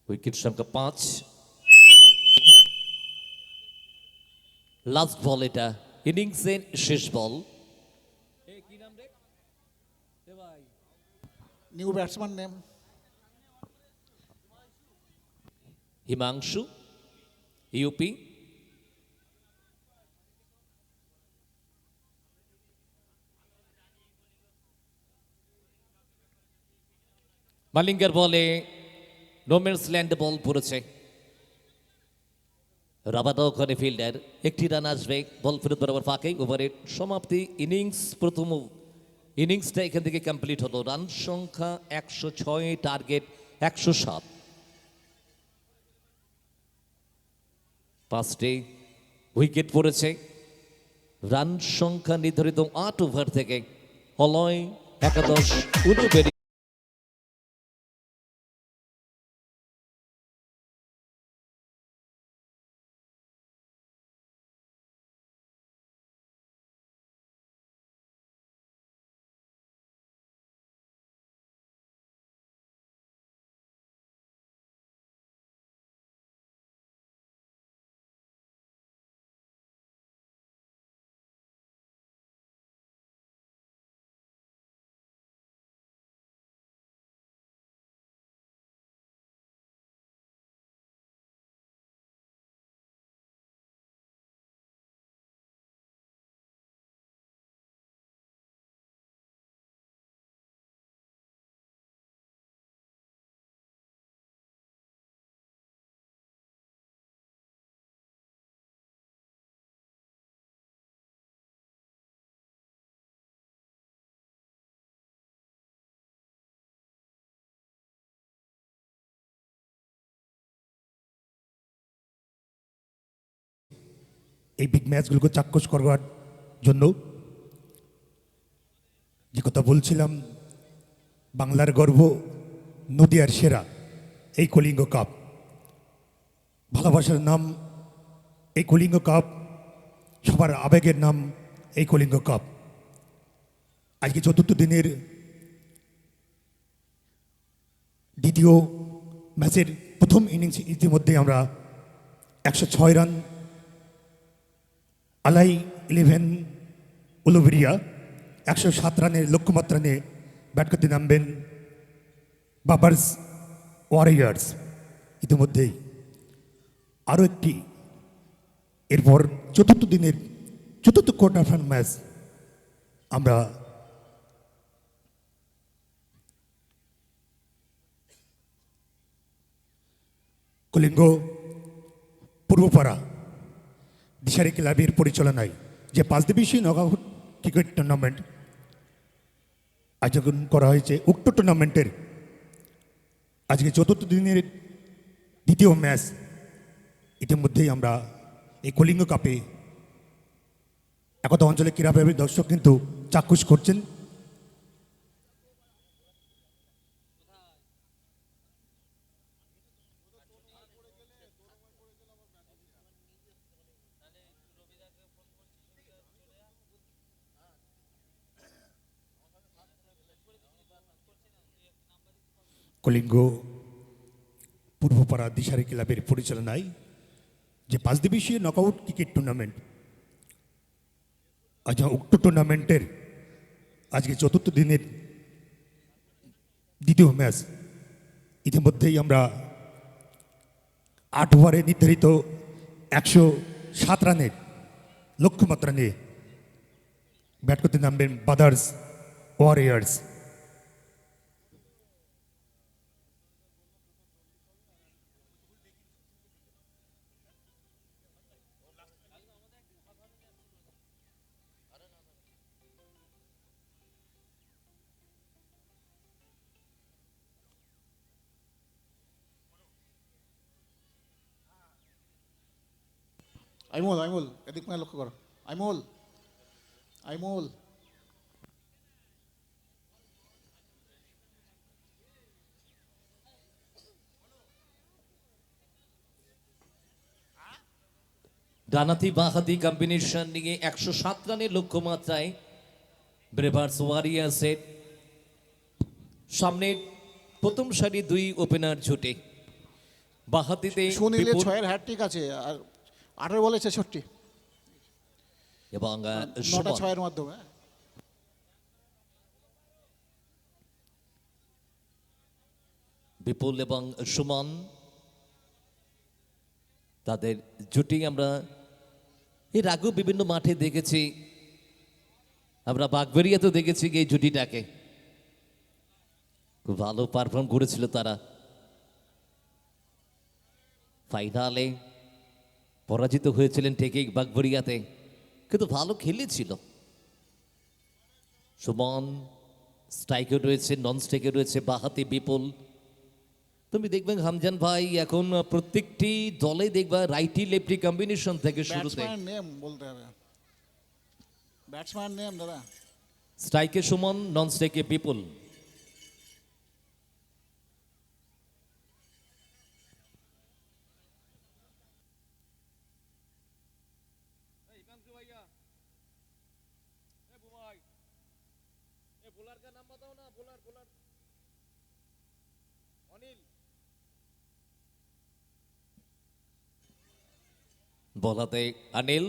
[SPEAKER 1] উইকেট সংখ্যা 5। লাস্ট বল, এটা ইনিংসের শেষ ball.
[SPEAKER 2] New batsman name
[SPEAKER 1] Himanshu, UP. মালিঙ্গার বলে নোম্যান্স ল্যান্ড বল পড়েছে। রাবাদা ওখানে ফিল্ডার, একটি রান আসবে বল ফেরত বরাবর ফাঁকে। ওভারের সমাপ্তি, ইনিংস প্রথম ইনিংসটা এখান থেকে কমপ্লিট হলো। রান সংখ্যা 106, টার্গেট 107। 5টি উইকেট পড়েছে। রান সংখ্যা নির্ধারিত 8 ওভার থেকে অলয় একাদশ উলুবেড়ি।
[SPEAKER 5] এই বিগ ম্যাচগুলোকে চাক্ষুষ করবার জন্য যে কথা বলছিলাম, বাংলার গর্ব, নদিয়ার সেরা এই কলিঙ্গ কাপ, ভালোবাসার নাম এই কলিঙ্গ কাপ, সবার আবেগের নাম এই কলিঙ্গ কাপ। আজকে চতুর্থ দিনের দ্বিতীয় ম্যাচের প্রথম ইনিংস ইতিমধ্যে আমরা 106 রান, আলাই 11 উলুবেড়িয়া 107 রানের লক্ষ্যমাত্রা নিয়ে ব্যাট করতে নামবেন বাবার্স ওয়ারিয়ার্স। ইতিমধ্যেই আরও একটি এরপর চতুর্থ দিনের চতুর্থ কোয়ার্টার ফাইনাল ম্যাচ আমরা কলিঙ্গ পূর্বপাড়া দিশারি ক্লাবের পরিচালনায় যে 5 দিবসীয় নকআউট ক্রিকেট টুর্নামেন্ট আয়োজন করা হয়েছে, উক্ত টুর্নামেন্টের আজকে চতুর্থ দিনের দ্বিতীয় ম্যাচ ইতিমধ্যেই আমরা এই কলিঙ্গ কাপে একতা অঞ্চলের ক্রীড়াপ্রেমী দর্শক কিন্তু চাক্ষুষ করছেন। কলিঙ্গ পূর্বপাড়া দিশারি ক্লাবের পরিচালনায় যে 5 দিবসীয় নকআউট ক্রিকেট টুর্নামেন্ট, আজ উক্ত টুর্নামেন্টের আজকে চতুর্থ দিনের দ্বিতীয় ম্যাচ ইতিমধ্যেই আমরা 8 ওভারে নির্ধারিত 107 রানের লক্ষ্যমাত্রা নিয়ে ব্যাট করতে নামবেন বাদার্স ওয়ারিয়ার্স।
[SPEAKER 2] আইমুল, আইমুল, এদিক মানে লক্ষ্য করো। আইমুল, আইমুল,
[SPEAKER 1] ডানাতি বাঁহাতি কম্বিনেশন নিয়ে 107 রানের লক্ষ্যমাত্রায় ব্রেভার্স ওয়ারিয়ার্সের সামনে প্রথম সারি 2 ওপেনার জুটে। বাঁহাতিতে
[SPEAKER 2] সুনীলের
[SPEAKER 1] বিপুল
[SPEAKER 2] 6-এর হ্যাটট্রিক আছে, আর 18 বলে 66,
[SPEAKER 1] এবং
[SPEAKER 2] 9টা
[SPEAKER 1] সুমন।
[SPEAKER 2] 6-এর মাধ্যমে।
[SPEAKER 1] বিপুল এবং সুমন, তাদের জুটি আমরা এর আগেও বিভিন্ন মাঠে দেখেছি। আমরা বাগবেরিয়াতেও দেখেছি এই জুটিটাকে, খুব ভালো পারফর্ম করেছিল তারা। ফাইনালে পরাজিত হয়েছিলেন টেকে বাগবরিয়াতে, কিন্তু ভালো খেলেছিল। সুমন স্ট্রাইকে রয়েছে, নন স্ট্রাইকে রয়েছে বাহাতি বিপুল। তুমি দেখবে হামজান ভাই এখন প্রত্যেকটি দলে দেখবা রাইটি লেফটি কম্বিনেশন থেকে শুরুতে।
[SPEAKER 2] ব্যাটসম্যান নেম বলতে হবে, ব্যাটসম্যান নেম দাদা।
[SPEAKER 1] স্ট্রাইকে সুমন, নন স্ট্রাইকে বিপুল। বলাতে অনিল,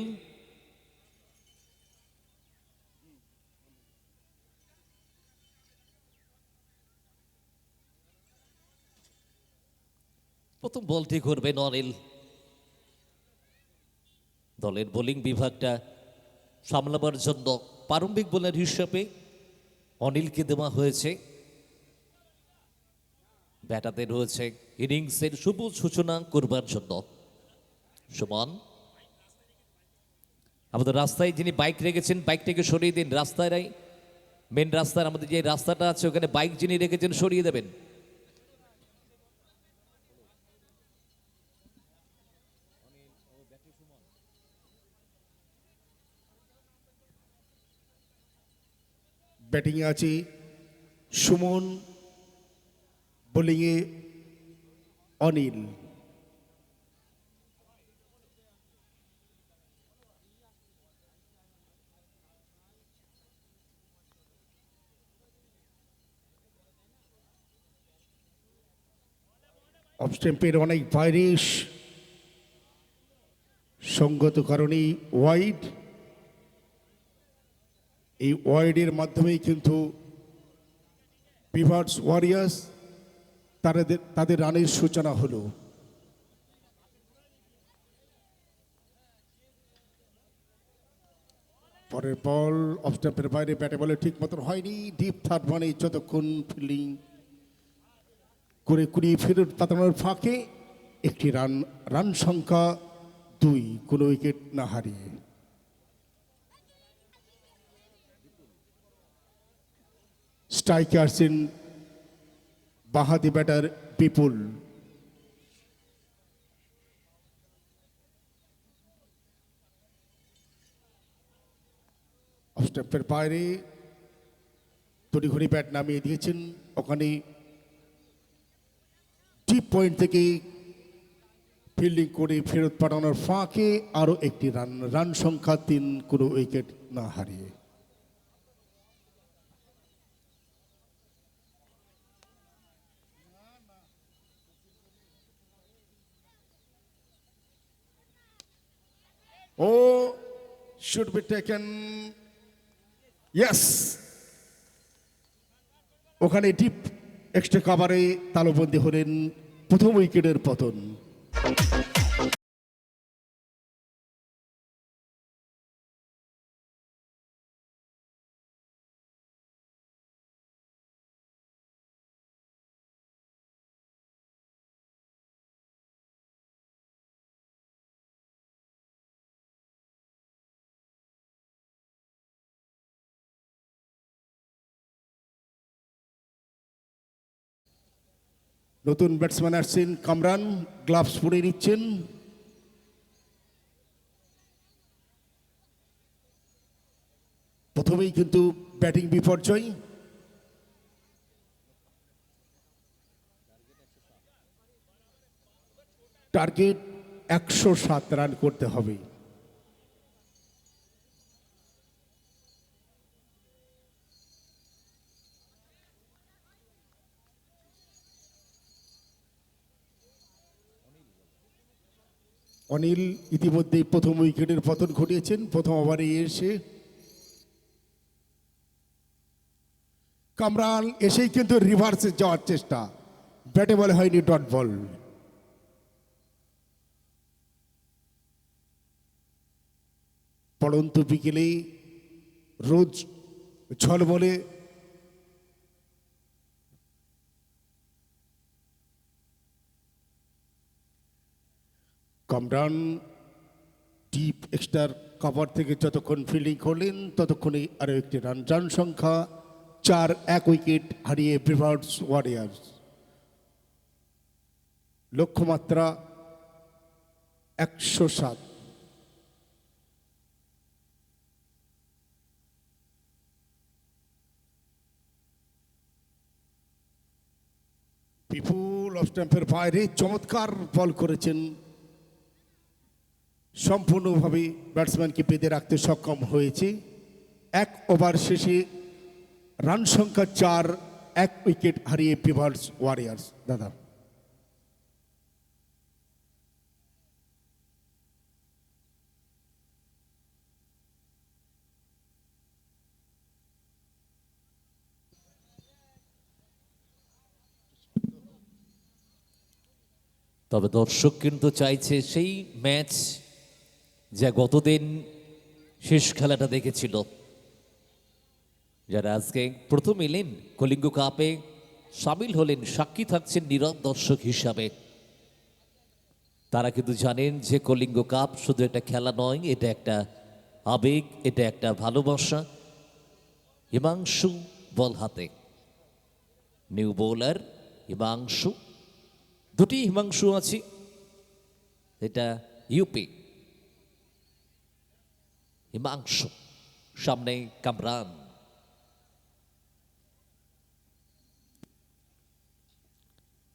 [SPEAKER 1] প্রথম বলটি করবেন অনিল। দলের বোলিং বিভাগটা সামলাবার জন্য প্রারম্ভিক বোলার হিসেবে অনিলকে দেওয়া হয়েছে। ব্যাটাতে রয়েছে ইনিংসের শুভ সূচনা করবার জন্য সুমন। আমাদের রাস্তায় যিনি বাইক রেখেছেন বাইকটাকে সরিয়ে দিন। রাস্তায় মেন রাস্তার আমাদের যে রাস্তাটা আছে ওখানে বাইক যিনি রেখেছেন সরিয়ে দেবেন।
[SPEAKER 3] ব্যাটিংয়ে আছে সুমন, বোলিংয়ে অনিল। অফ স্টেম্পের অনেক বাইরে সঙ্গত কারণে ওয়াইড। এই ওয়াইডের মাধ্যমেই কিন্তু পিভাটস ওয়ারিয়ার্স তাদের রানের সূচনা হলো। পরের বল অফ স্টাম্পের বাইরে, ব্যাটে বলে ঠিক মতন হয়নি। ডিপ থার্ড মানে যতক্ষণ ফিল্ডিং করে কুড়িয়ে ফেরত পাতানোর ফাঁকে একটি রান সংখ্যা 2, কোনো উইকেট না হারিয়ে। স্ট্রাইকে আসছেন বাহাতি ব্যাটার বিপুল। অফ স্টাম্পের বাইরে তড়িঘড়ি ব্যাট নামিয়ে দিয়েছেন। ওখানে ডিপ পয়েন্ট থেকে ফিল্ডিং করে ফেরত পাঠানোর ফাঁকে আরও একটি রান সংখ্যা 3, কোনো উইকেট না হারিয়ে। Oh, should be taken. Yes. ওখানে ডিপ এক্সট্রা কাভারে তালবন্দি হলেন প্রথম উইকেটের পতন। নতুন ব্যাটসম্যান আসছেন কামরান, গ্লাভস পরে নিচ্ছেন। প্রথমেই কিন্তু ব্যাটিং বিপর্যয়। টার্গেট 107 রান করতে হবে। অনিল ইতিমধ্যেই প্রথম উইকেটের পতন ঘটিয়েছেন প্রথম ওভারে এসে। কামরান এসেই কিন্তু রিভার্সে যাওয়ার চেষ্টা, ব্যাটে বলে হয়নি, ডট বল। পড়ন্ত বিকেলে রোজ ঝলমলে কামরান ডিপ এক্সট্রা কভার থেকে যতক্ষণ ফিল্ডিং করলেন ততক্ষণে আরও একটি রান সংখ্যা 4, 1 উইকেট হারিয়ে ব্রিভার্স ওয়ারিয়ার্স। লক্ষ্যমাত্রা 107। বিপুল অফ স্ট্যাম্পের বাইরে চমৎকার বল করেছেন, সম্পূর্ণভাবে ব্যাটসম্যানকে বেঁধে রাখতে সক্ষম হয়েছে। 1 ওভার শেষে রান সংখ্যা 4, 1 উইকেট হারিয়ে ব্রিভার্স ওয়ারিয়ার্স। দাদা
[SPEAKER 1] তবে দর্শক কিন্তু চাইছে সেই ম্যাচ যা গতদিন শেষ খেলাটা দেখেছিল। যারা আজকে প্রথম এলেন কলিঙ্গ কাপে সামিল হলেন, সাক্ষী থাকছেন নীরব দর্শক হিসাবে, তারা কিন্তু জানেন যে কলিঙ্গ কাপ শুধু একটা খেলা নয়, এটা একটা আবেগ, এটা একটা ভালোবাসা। হিমাংশু বল হাতে, নিউ বোলার হিমাংশু, দুটি হিমাংশু আছে, এটা ইউপি। হিমাংশু, সামনে কামরান,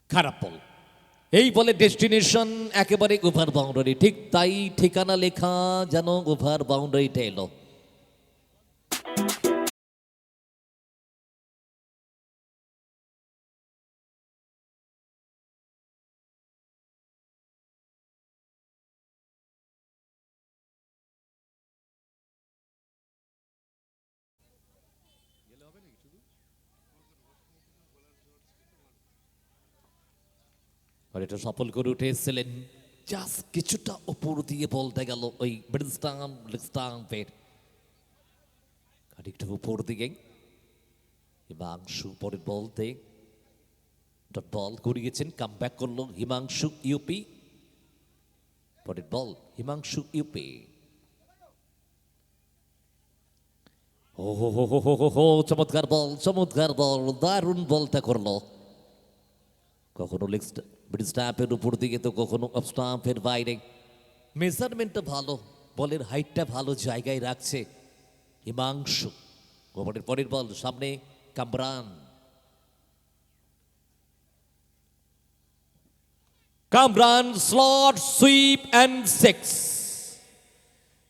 [SPEAKER 1] খারাপ বল, এই বলে ডেস্টিনেশন একেবারে ওভার বাউন্ডারি, ঠিক তাই ঠিকানা লেখা যেন ওভার বাউন্ডারিটা এলো। আর এটা সফল করে উঠে এসেছিলেন, জাস্ট কিছুটা উপর দিয়ে বলতে গেল ওই ব্রিজস্টাম্পের খানিকটা উপর দিকে। হিমাংশু পরের বলতে ডট বল করিয়েছেন, কাম ব্যাক করলো হিমাংশু ইউপি। পরের বল হিমাংশু ইউপি। ও হো হো হো হো হো হো, চমৎকার বল, চমৎকার বল, দারুণ বলটা করলো। কখনো লেগ ব্রিজ স্টাম্পের উপর দিকে তো কখনো অফ স্টাম্পের বাইরে। মেজারমেন্টটা ভালো, বলের হাইটটা ভালো জায়গায় রাখছে হিমাংশু। ওভারের পরের বল সামনে Kamran, Kamran slot sweep and 6।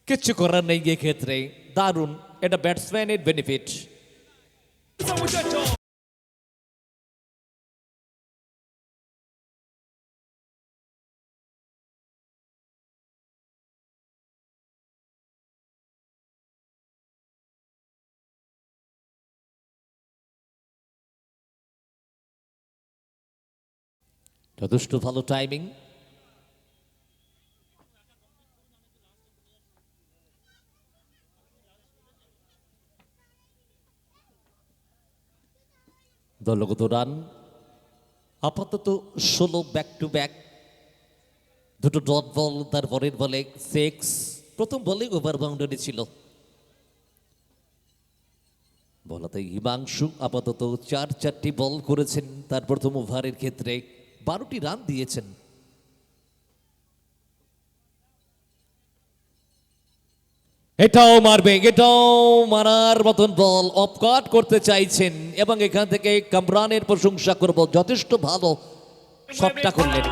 [SPEAKER 1] কিচ্ছু করার নেই এক্ষেত্রে, দারুণ, এটা ব্যাটসম্যানের বেনিফিট। যথেষ্ট ভালো টাইমিং। দলগত রান আপাতত 16, ব্যাক টু ব্যাক, দুটো ডট বল, তার পরের বলে 6। প্রথম বলে ওভার বাউন্ডারি ছিল। বলাতে হিমাংশু আপাতত 4টি বল করেছেন তার প্রথম ওভারের ক্ষেত্রে, 12টি রান দিয়েছেন। এটাও মারবে, এটাও মারার মতন বল, অফকাট করতে চাইছেন এবং এখান থেকে কামরানের প্রশংসা করব, যথেষ্ট ভালো শটটা করলেন।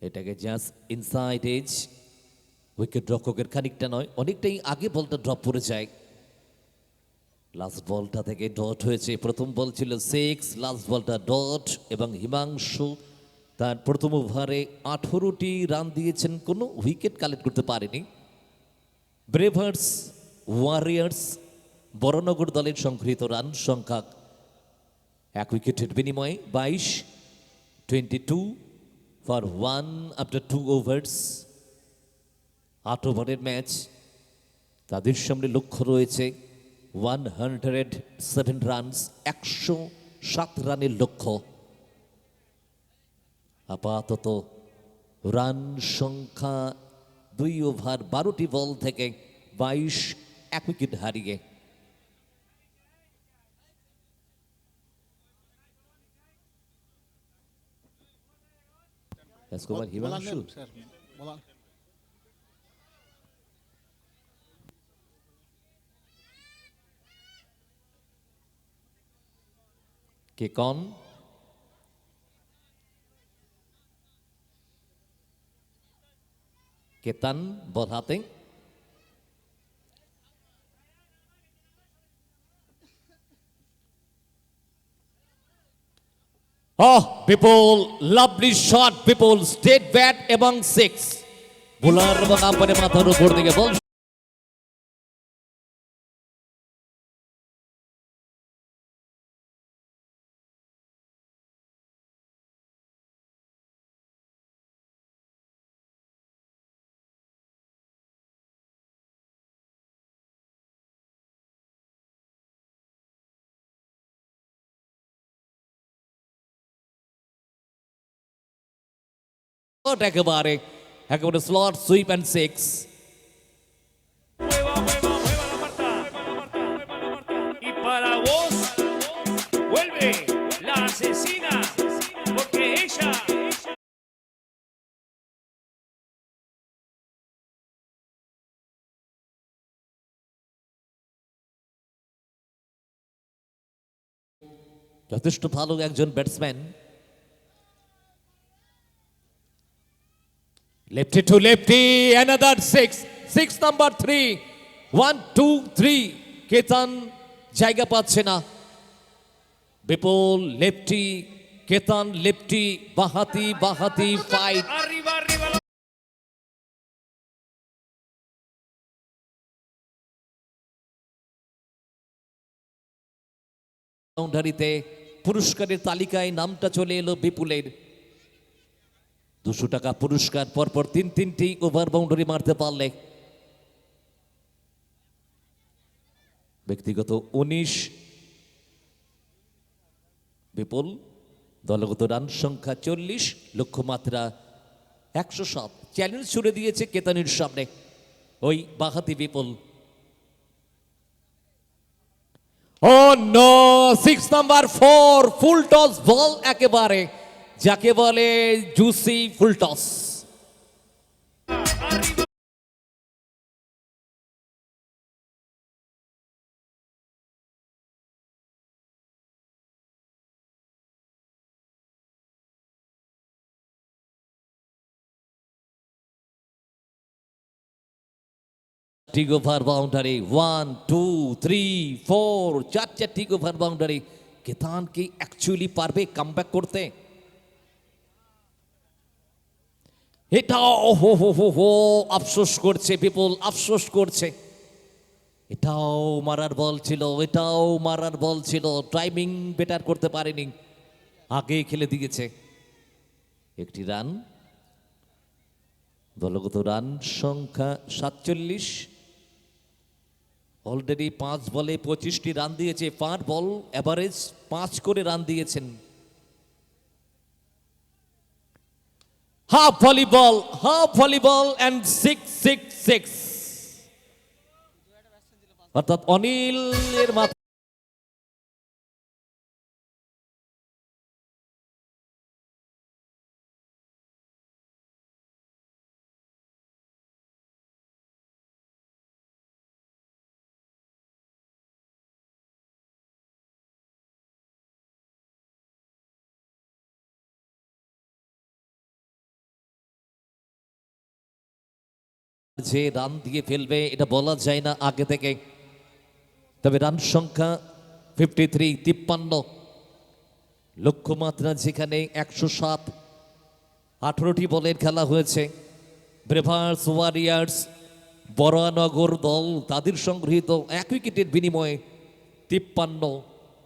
[SPEAKER 1] এটাকে জাস্ট ইনসাইড এজ, উইকেট রক্ষকের খানিকটা নয়, অনেকটাই আগে বলটা ড্রপ পড়ে যায়। লাস্ট বলটা থেকে ডট হয়েছে, প্রথম বল ছিল 6, লাস্ট বলটা ডট। এবং হিমাংশু তার প্রথম ওভারে 18টি রান দিয়েছেন, কোনো উইকেট কালেক্ট করতে পারেনি। ব্রেভার্স ওয়ারিয়ার্স বরানগর দলের সংগৃহীত রান সংখ্যা এক উইকেটের বিনিময়ে 22 ফর 1 আফটার 2 ওভার্স। 8 ওভারের ম্যাচ, তাদের সামনে লক্ষ্য রয়েছে 107 রানস, 107 রানের লক্ষ্য। আপাতত রান সংখ্যা 2 ওভার 12টি বল থেকে 22, 1 উইকেট হারিয়ে। রাজকুমার
[SPEAKER 2] বলার
[SPEAKER 1] হিমাংশু,
[SPEAKER 2] নেম, স্যার বলার।
[SPEAKER 1] কেকন, কেতান বল হাতে। বিপুল, লাভলি শট, বিপুল স্টেট ব্যাট এবং 6। বোলার এবং আম্পায়ারের মাথার উপর দিকে বল। একেবারে একেবারে slot sweep and 6।
[SPEAKER 6] Mueva la Marta. Y para vos, vuelve la asesina, porque ella
[SPEAKER 1] যথেষ্ট ভালো একজন batsman. Lefty to lefty, another 6 number 3, 1 2 3। Ketan জায়গা পাচ্ছে না। বিপুল লেফটি, কেতান লেফটি, বাহাতি বাহাতি ফাইট।
[SPEAKER 6] arriba, arriba la
[SPEAKER 1] বাউন্ডারিতে পুরস্কারের তালিকায় নামটা চলে এলো বিপুলের। 200 টাকা পুরস্কার, পরপর 3টি ওভার বাউন্ডারি মারতে পারলে। ব্যক্তিগত 19 বিপুল, দলগত রান সংখ্যা 40, লক্ষ্যমাত্রা 107। চ্যালেঞ্জ ছুড়ে দিয়েছে কেতানের সামনে ওই বাহাতি বিপুল। ও নো, 6 নাম্বার 4, ফুল টস বল, একেবারে যাকে বলে জুসি ফুল টস। ঠিক ওভার বাউন্ডারি, 1 2 3 4, 4 ঠিক ওভার বাউন্ডারি। কেতান কি অ্যাকচুয়ালি পারবে কামব্যাক করতে? এটাও হো হো হো হো, আফসোস করছে বিপুল, আফসোস করছে। এটাও মারার বল ছিল, এটাও মারার বল ছিল। টাইমিং বেটার করতে পারেনি, আগে খেলে দিয়েছে। একটি রান, দলগত রান সংখ্যা 47। অলরেডি 5 বলে 25টি রান দিয়েছে। পার বল এভারেজ 5 করে রান দিয়েছেন। হাফ ভলিবল অ্যান্ড 6 অর্থাৎ অনিলের মাথা যে রান দিয়ে ফেলবে এটা বলা যায় না আগে থেকে। তবে রান সংখ্যা 53, 53। লক্ষ্যমাত্রা যেখানে 107, 18টি বলের খেলা হয়েছে। ব্রেভার্স ওয়ারিয়ার্স বরানগর দল তাদের সংগৃহীত 1 উইকেটের বিনিময়ে 53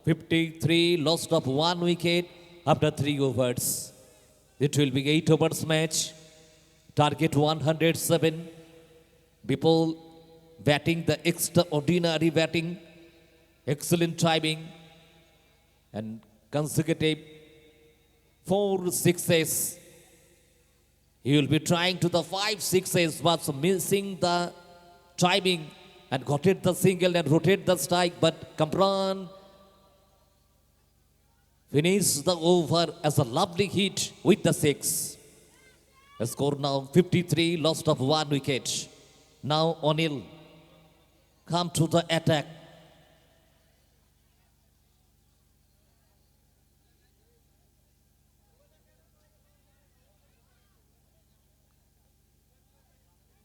[SPEAKER 1] 53, loss of 1 wicket after 3 overs. It will be 8 overs match. Target 107. People batting the extraordinary batting. Excellent timing. And consecutive 4 sixes. He will be trying to the 5 sixes, but missing the timing and got it the single and rotate the strike. But Kamran finished the over as a lovely hit with the 6. The score now 53, lost of 1 wicket. Now O'Neill come to the attack.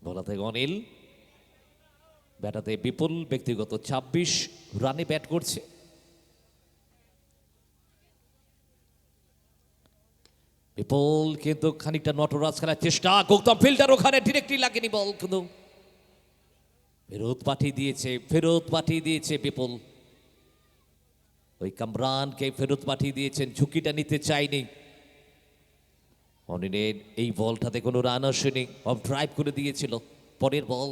[SPEAKER 1] বলাতে অনিল, ব্যাটাতে বিপুল, ব্যক্তিগত 26 রানে ব্যাট করছে। বিপুল কিন্তু খানিকটা নটরাজ খেলার চেষ্টা, গৌতম ফিল্ডার ওখানে ডিরেক্টলি লাগেনি বল, কিন্তু ফেরত পাঠিয়ে দিয়েছে বিপুল। ওই কামরানকে ফেরত পাঠিয়ে দিয়েছেন, ঝুঁকিটা নিতে চাইনি। অনিলের এই বলটাতে কোনো রান আসেনি, অফ ড্রাইভ করে দিয়েছিল। পরের বল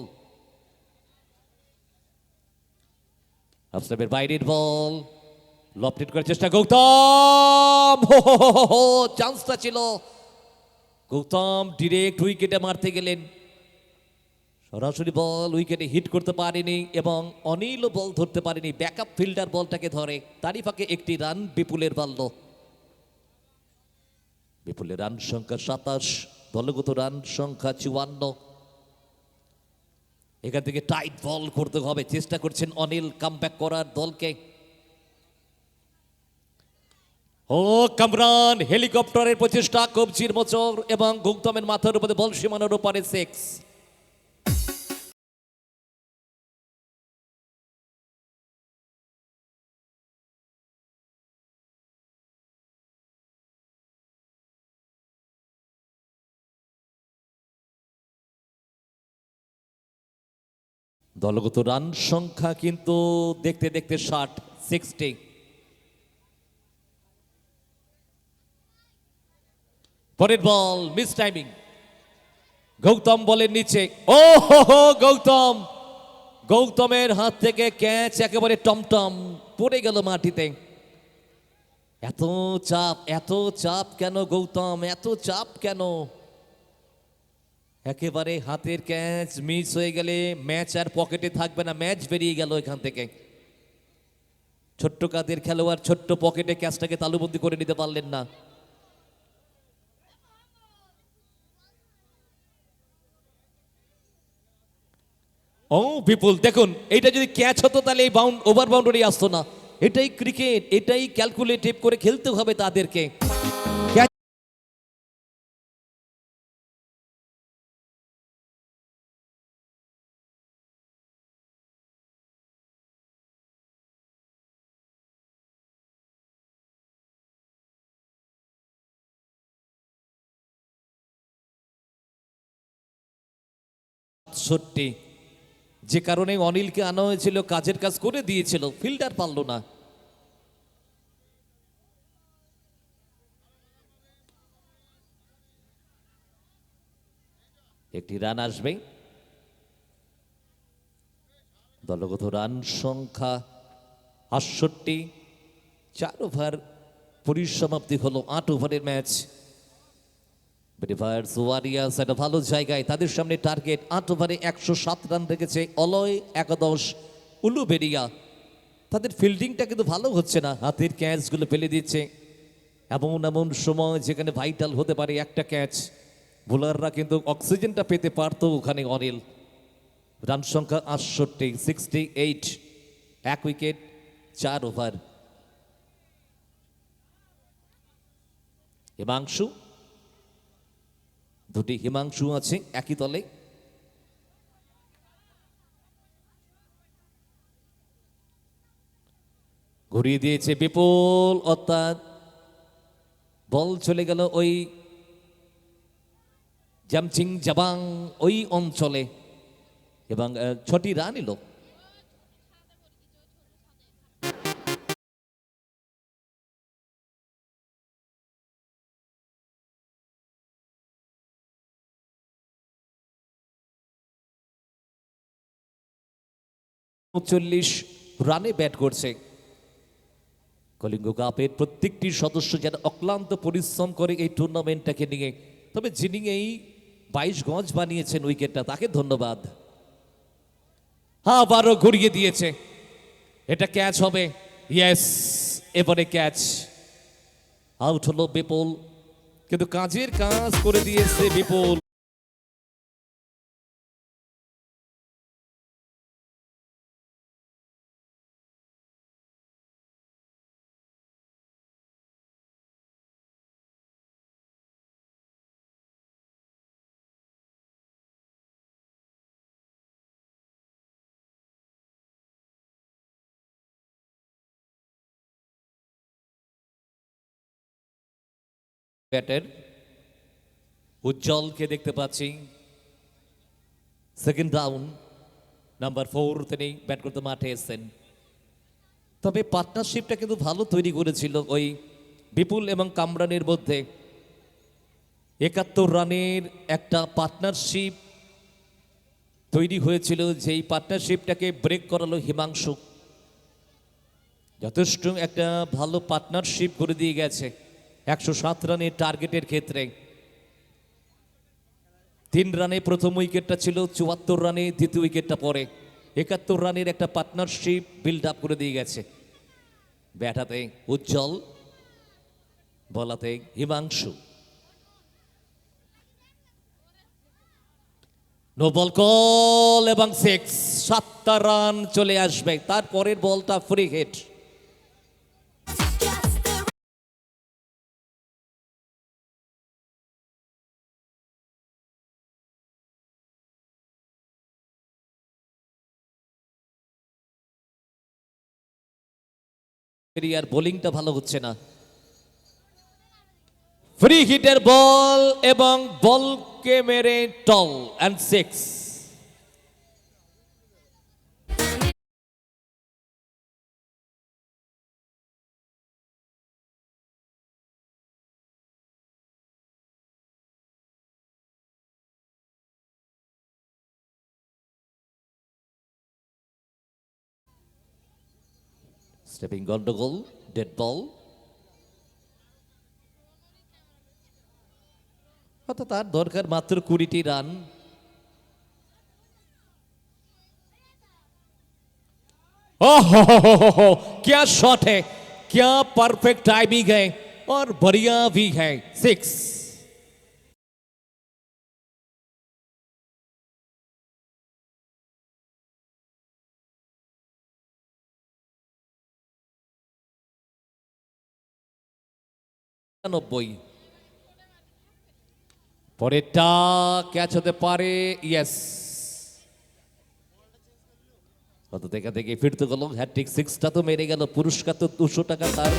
[SPEAKER 1] আফসাবের বাইরের বল, লফটেড করার চেষ্টা গৌতম, চান্সটা ছিল। গৌতম ডিরেক্ট উইকেটে মারতে গেলেন, সরাসরি বল উইকেটে হিট করতে পারেনি এবং অনিলও বল ধরতে পারেনি। ব্যাকআপ ফিল্ডার বলটাকে ধরে, তারই ফাঁকে একটি রান বিপুলের বাড়ল। বিপুলের রান সংখ্যা 27, দলগত রান সংখ্যা 54। এখান থেকে টাইট বল করতে হবে, চেষ্টা করছেন অনিল কামব্যাক করার দলকে। ও কামরান হেলিকপ্টারের প্রচেষ্টা, কবজির মোচর এবং গৌতমের মাথার উপরে বল সীমানার উপরে 6। দলগত রান সংখ্যা কিন্তু দেখতে দেখতে 60। পরের বল মিস টাইমিং, গৌতম বলের নিচে। ও হো গৌতমের হাত থেকে ক্যাচ একেবারে টমটম পড়ে গেল মাটিতে। এত চাপ কেন গৌতম, এত চাপ কেন? একেবারে হাতের ক্যাচ মিস হয়ে গেলে ম্যাচ আর পকেটে থাকবে না, ম্যাচ বেরিয়ে গেল এখান থেকে। ছোট্ট কাদের খেলোয়াড় ছোট্ট পকেটে ক্যাচটাকে তালুবন্দি করে নিতে পারলেন না। ও বিপুল দেখুন, এইটা যদি ক্যাচ হতো তাহলে এই ওভার বাউন্ডারি আসতো না। এটাই ক্রিকেট, এটাই ক্যালকুলেটিভ করে খেলতে হবে তাদেরকে। সত্যি যে কারণে অনিলকে আনা হয়েছিল, কাজের কাজ করে দিয়েছিল, ফিল্ডার পারল না। একটি রান আসবে। দলগত রান সংখ্যা 68, 4 ওভার পরিসমাপ্তি হলো, 8 ওভারের ম্যাচ। ওয়ারিয়ার্স একটা ভালো জায়গায়, তাদের সামনে টার্গেট 8 ওভারে 107 রান রেখেছে অলয় একাদশ উলুবেড়িয়া। তাদের ফিল্ডিংটা কিন্তু ভালো হচ্ছে না, হাতের ক্যাচগুলো ফেলে দিচ্ছে। এমন সময় যেখানে ভাইটাল হতে পারে একটা ক্যাচ, বোলাররা কিন্তু অক্সিজেনটা পেতে পারত ওখানে অনিল। রান সংখ্যা 68, 1 উইকেট 4 ওভার। হিমাংশু, দুটি হিমাংশু আছে একই দলে। ঘুরিয়ে দিয়েছে বিপুল, অর্থাৎ বল চলে গেল ওই জামচিং জাবাং ওই অঞ্চলে এবং 6টি রান এলো। 39 রানে ব্যাট করছে। কলিঙ্গ কাপের প্রত্যেকটি সদস্য যেন অক্লান্ত পরিশ্রম করে এই টুর্নামেন্টটাকে নিয়ে, তবে যিনি এই 22 গজ বানিয়েছেন উইকেটটা, তাকে ধন্যবাদ। আবারও ঘুরিয়ে দিয়েছে, এটা ক্যাচ হবে। ইয়েস, এবারে ক্যাচ। আউট হলো বিপুল, কিন্তু কাজের কাজ করে দিয়েছে বিপুল। ব্যাটার উজ্জ্বলকে দেখতে পাচ্ছি, সেকেন্ড ডাউন, নাম্বার 4 তিনি ব্যাট করতে মাঠে এসেছেন। তবে পার্টনারশিপটা কিন্তু ভালো তৈরি করেছিল ওই বিপুল এবং কামরানের মধ্যে। 71 রানের একটা পার্টনারশিপ তৈরি হয়েছিল, যেই পার্টনারশিপটাকে ব্রেক করালো হিমাংশু। যথেষ্ট একটা ভালো পার্টনারশিপ করে দিয়ে গেছে 107 রানের টার্গেটের ক্ষেত্রে। 3 রানে প্রথম উইকেটটা ছিল, 74 রানে দ্বিতীয় উইকেটটা পরে। 71 রানের একটা পার্টনারশিপ বিল্ড আপ করে দিয়ে গেছে। ব্যাটাতে উজ্জ্বল, বলাতে হিমাংশু। নো বল কল এবং 6, 7টা রান চলে আসবে। তারপরের বলটা ফ্রি হিট। আর বোলিংটা ভালো হচ্ছে না। ফ্রি হিটের বল এবং বলকে মেরে টল অ্যান্ড 6। স্টেপিং গন্ডগোল, ডেড বল। অর্থাৎ তার দরকার মাত্র 20টি রান। ओहो, क्या शॉट है, क्या परफेक्ट टाइमिंग है और बढ़िया भी है। 6। পরেরটা ক্যাচ হতে পারে। ইয়েস, কত দেখা দেখে ফিরতে গেল। হ্যাট্রিক 6টা তো মেরে গেল, পুরস্কার তো 200 টাকা তার।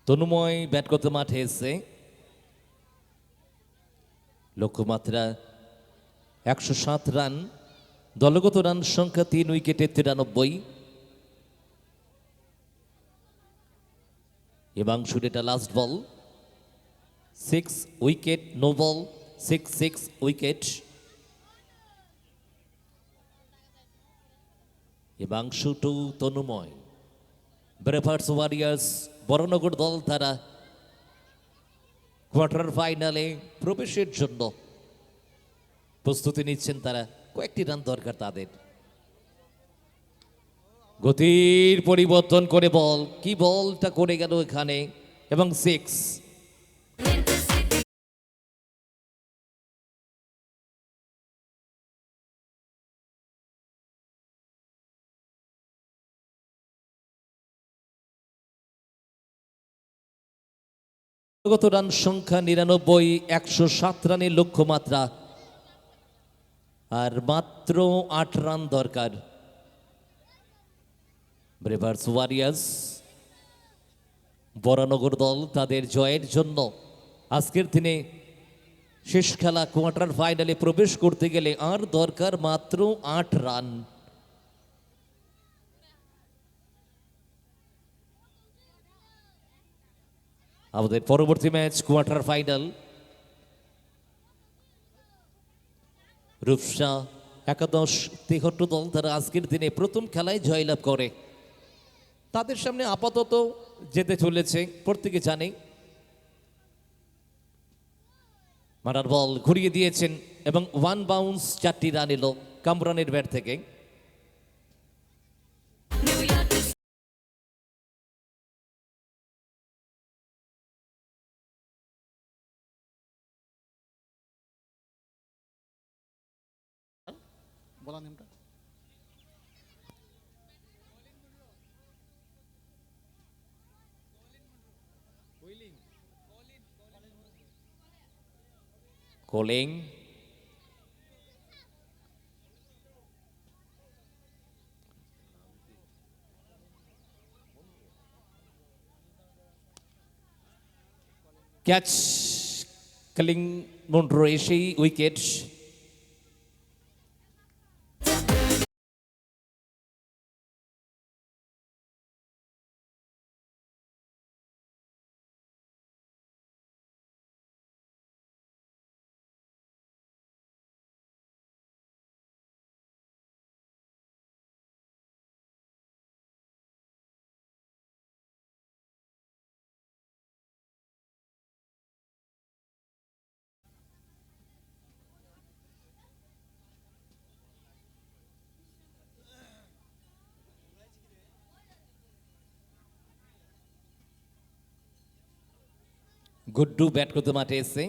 [SPEAKER 1] তনুময় ব্যাট করতে মাঠে এসে। লক্ষ্যমাত্রা 107 রান, দলগত রান সংখ্যা 3 উইকেটে 93। হিমাংশুর এটা last ball. 6 wicket, no ball, 6 wicket. Himanshu to Tanmoy. Bravers Warriors Baranagar দল তারা কোয়ার্টার ফাইনালে প্রবেশের জন্য প্রস্তুতি নিচ্ছেন। তারা কয়েকটি রান দরকার তাদের। গতির পরিবর্তন করে বল, কি বলটা করে গেল এখানে, এবং 6। গত রান সংখ্যা 99, 107 রানের লক্ষ্যমাত্রা, আর মাত্র 8 রান দরকার। ব্রেভার্স ওয়ারিয়ার্স বরানগর দল তাদের জয়ের জন্য আজকের দিনে শেষ খেলা কোয়ার্টার ফাইনালে প্রবেশ করতে গেলে আর দরকার মাত্র 8 রান। আমাদের পরবর্তী ম্যাচ কোয়ার্টার ফাইনাল, রূপসা একাদশ 73 দল তারা আজকের দিনে প্রথম খেলায় জয়লাভ করে। তাদের সামনে আপাতত যেতে চলেছে প্রত্যেকে জানে। মারার বল ঘুরিয়ে দিয়েছেন এবং 1 বাউন্স, 4টি রান এলো কামরানের ব্যাট থেকে।
[SPEAKER 2] বলা নেমটা
[SPEAKER 1] কোলিং ক্যাচ, কলিং মন্ড্রো এসেই উইকেট। গুড্ডু ব্যাট করতে মাঠে এসে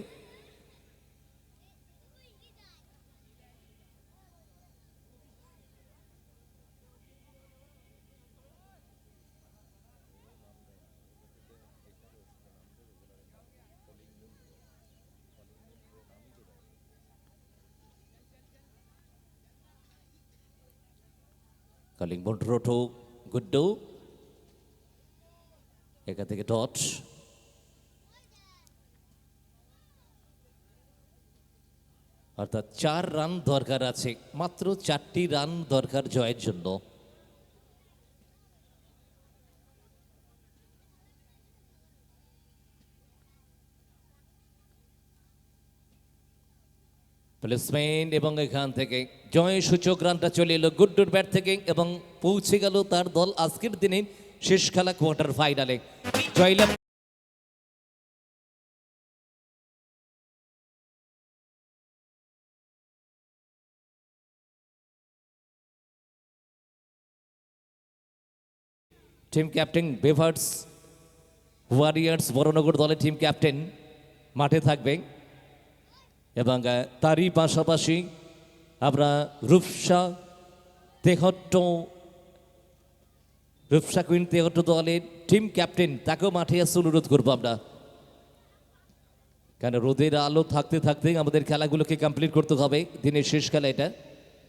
[SPEAKER 1] কলিং মন্ড্রো টু গুড্ডু, এখান থেকে ডট। অর্থাৎ 4 রান দরকার আছে, মাত্র 4টি রান দরকার জয়ের জন্য। প্লেসমেন্ট এবং এখান থেকে জয় সূচক রানটা চলে এলো গুড্ডুর ব্যাট থেকে এবং পৌঁছে গেল তার দল আজকের দিনে শেষ খেলা কোয়ার্টার ফাইনালে জয়লাভ। টিম ক্যাপ্টেন বেভার্স ওয়ারিয়ার্স বরানগর দলের টিম ক্যাপ্টেন মাঠে থাকবে এবং তারই পাশাপাশি আমরা রূপসা কুইন 73 দলের টিম ক্যাপ্টেন তাকেও মাঠে আসতে অনুরোধ করবো আমরা, কারণ রোদের আলো থাকতে থাকতে আমাদের খেলাগুলোকে কমপ্লিট করতে হবে, দিনের শেষ খেলা এটা।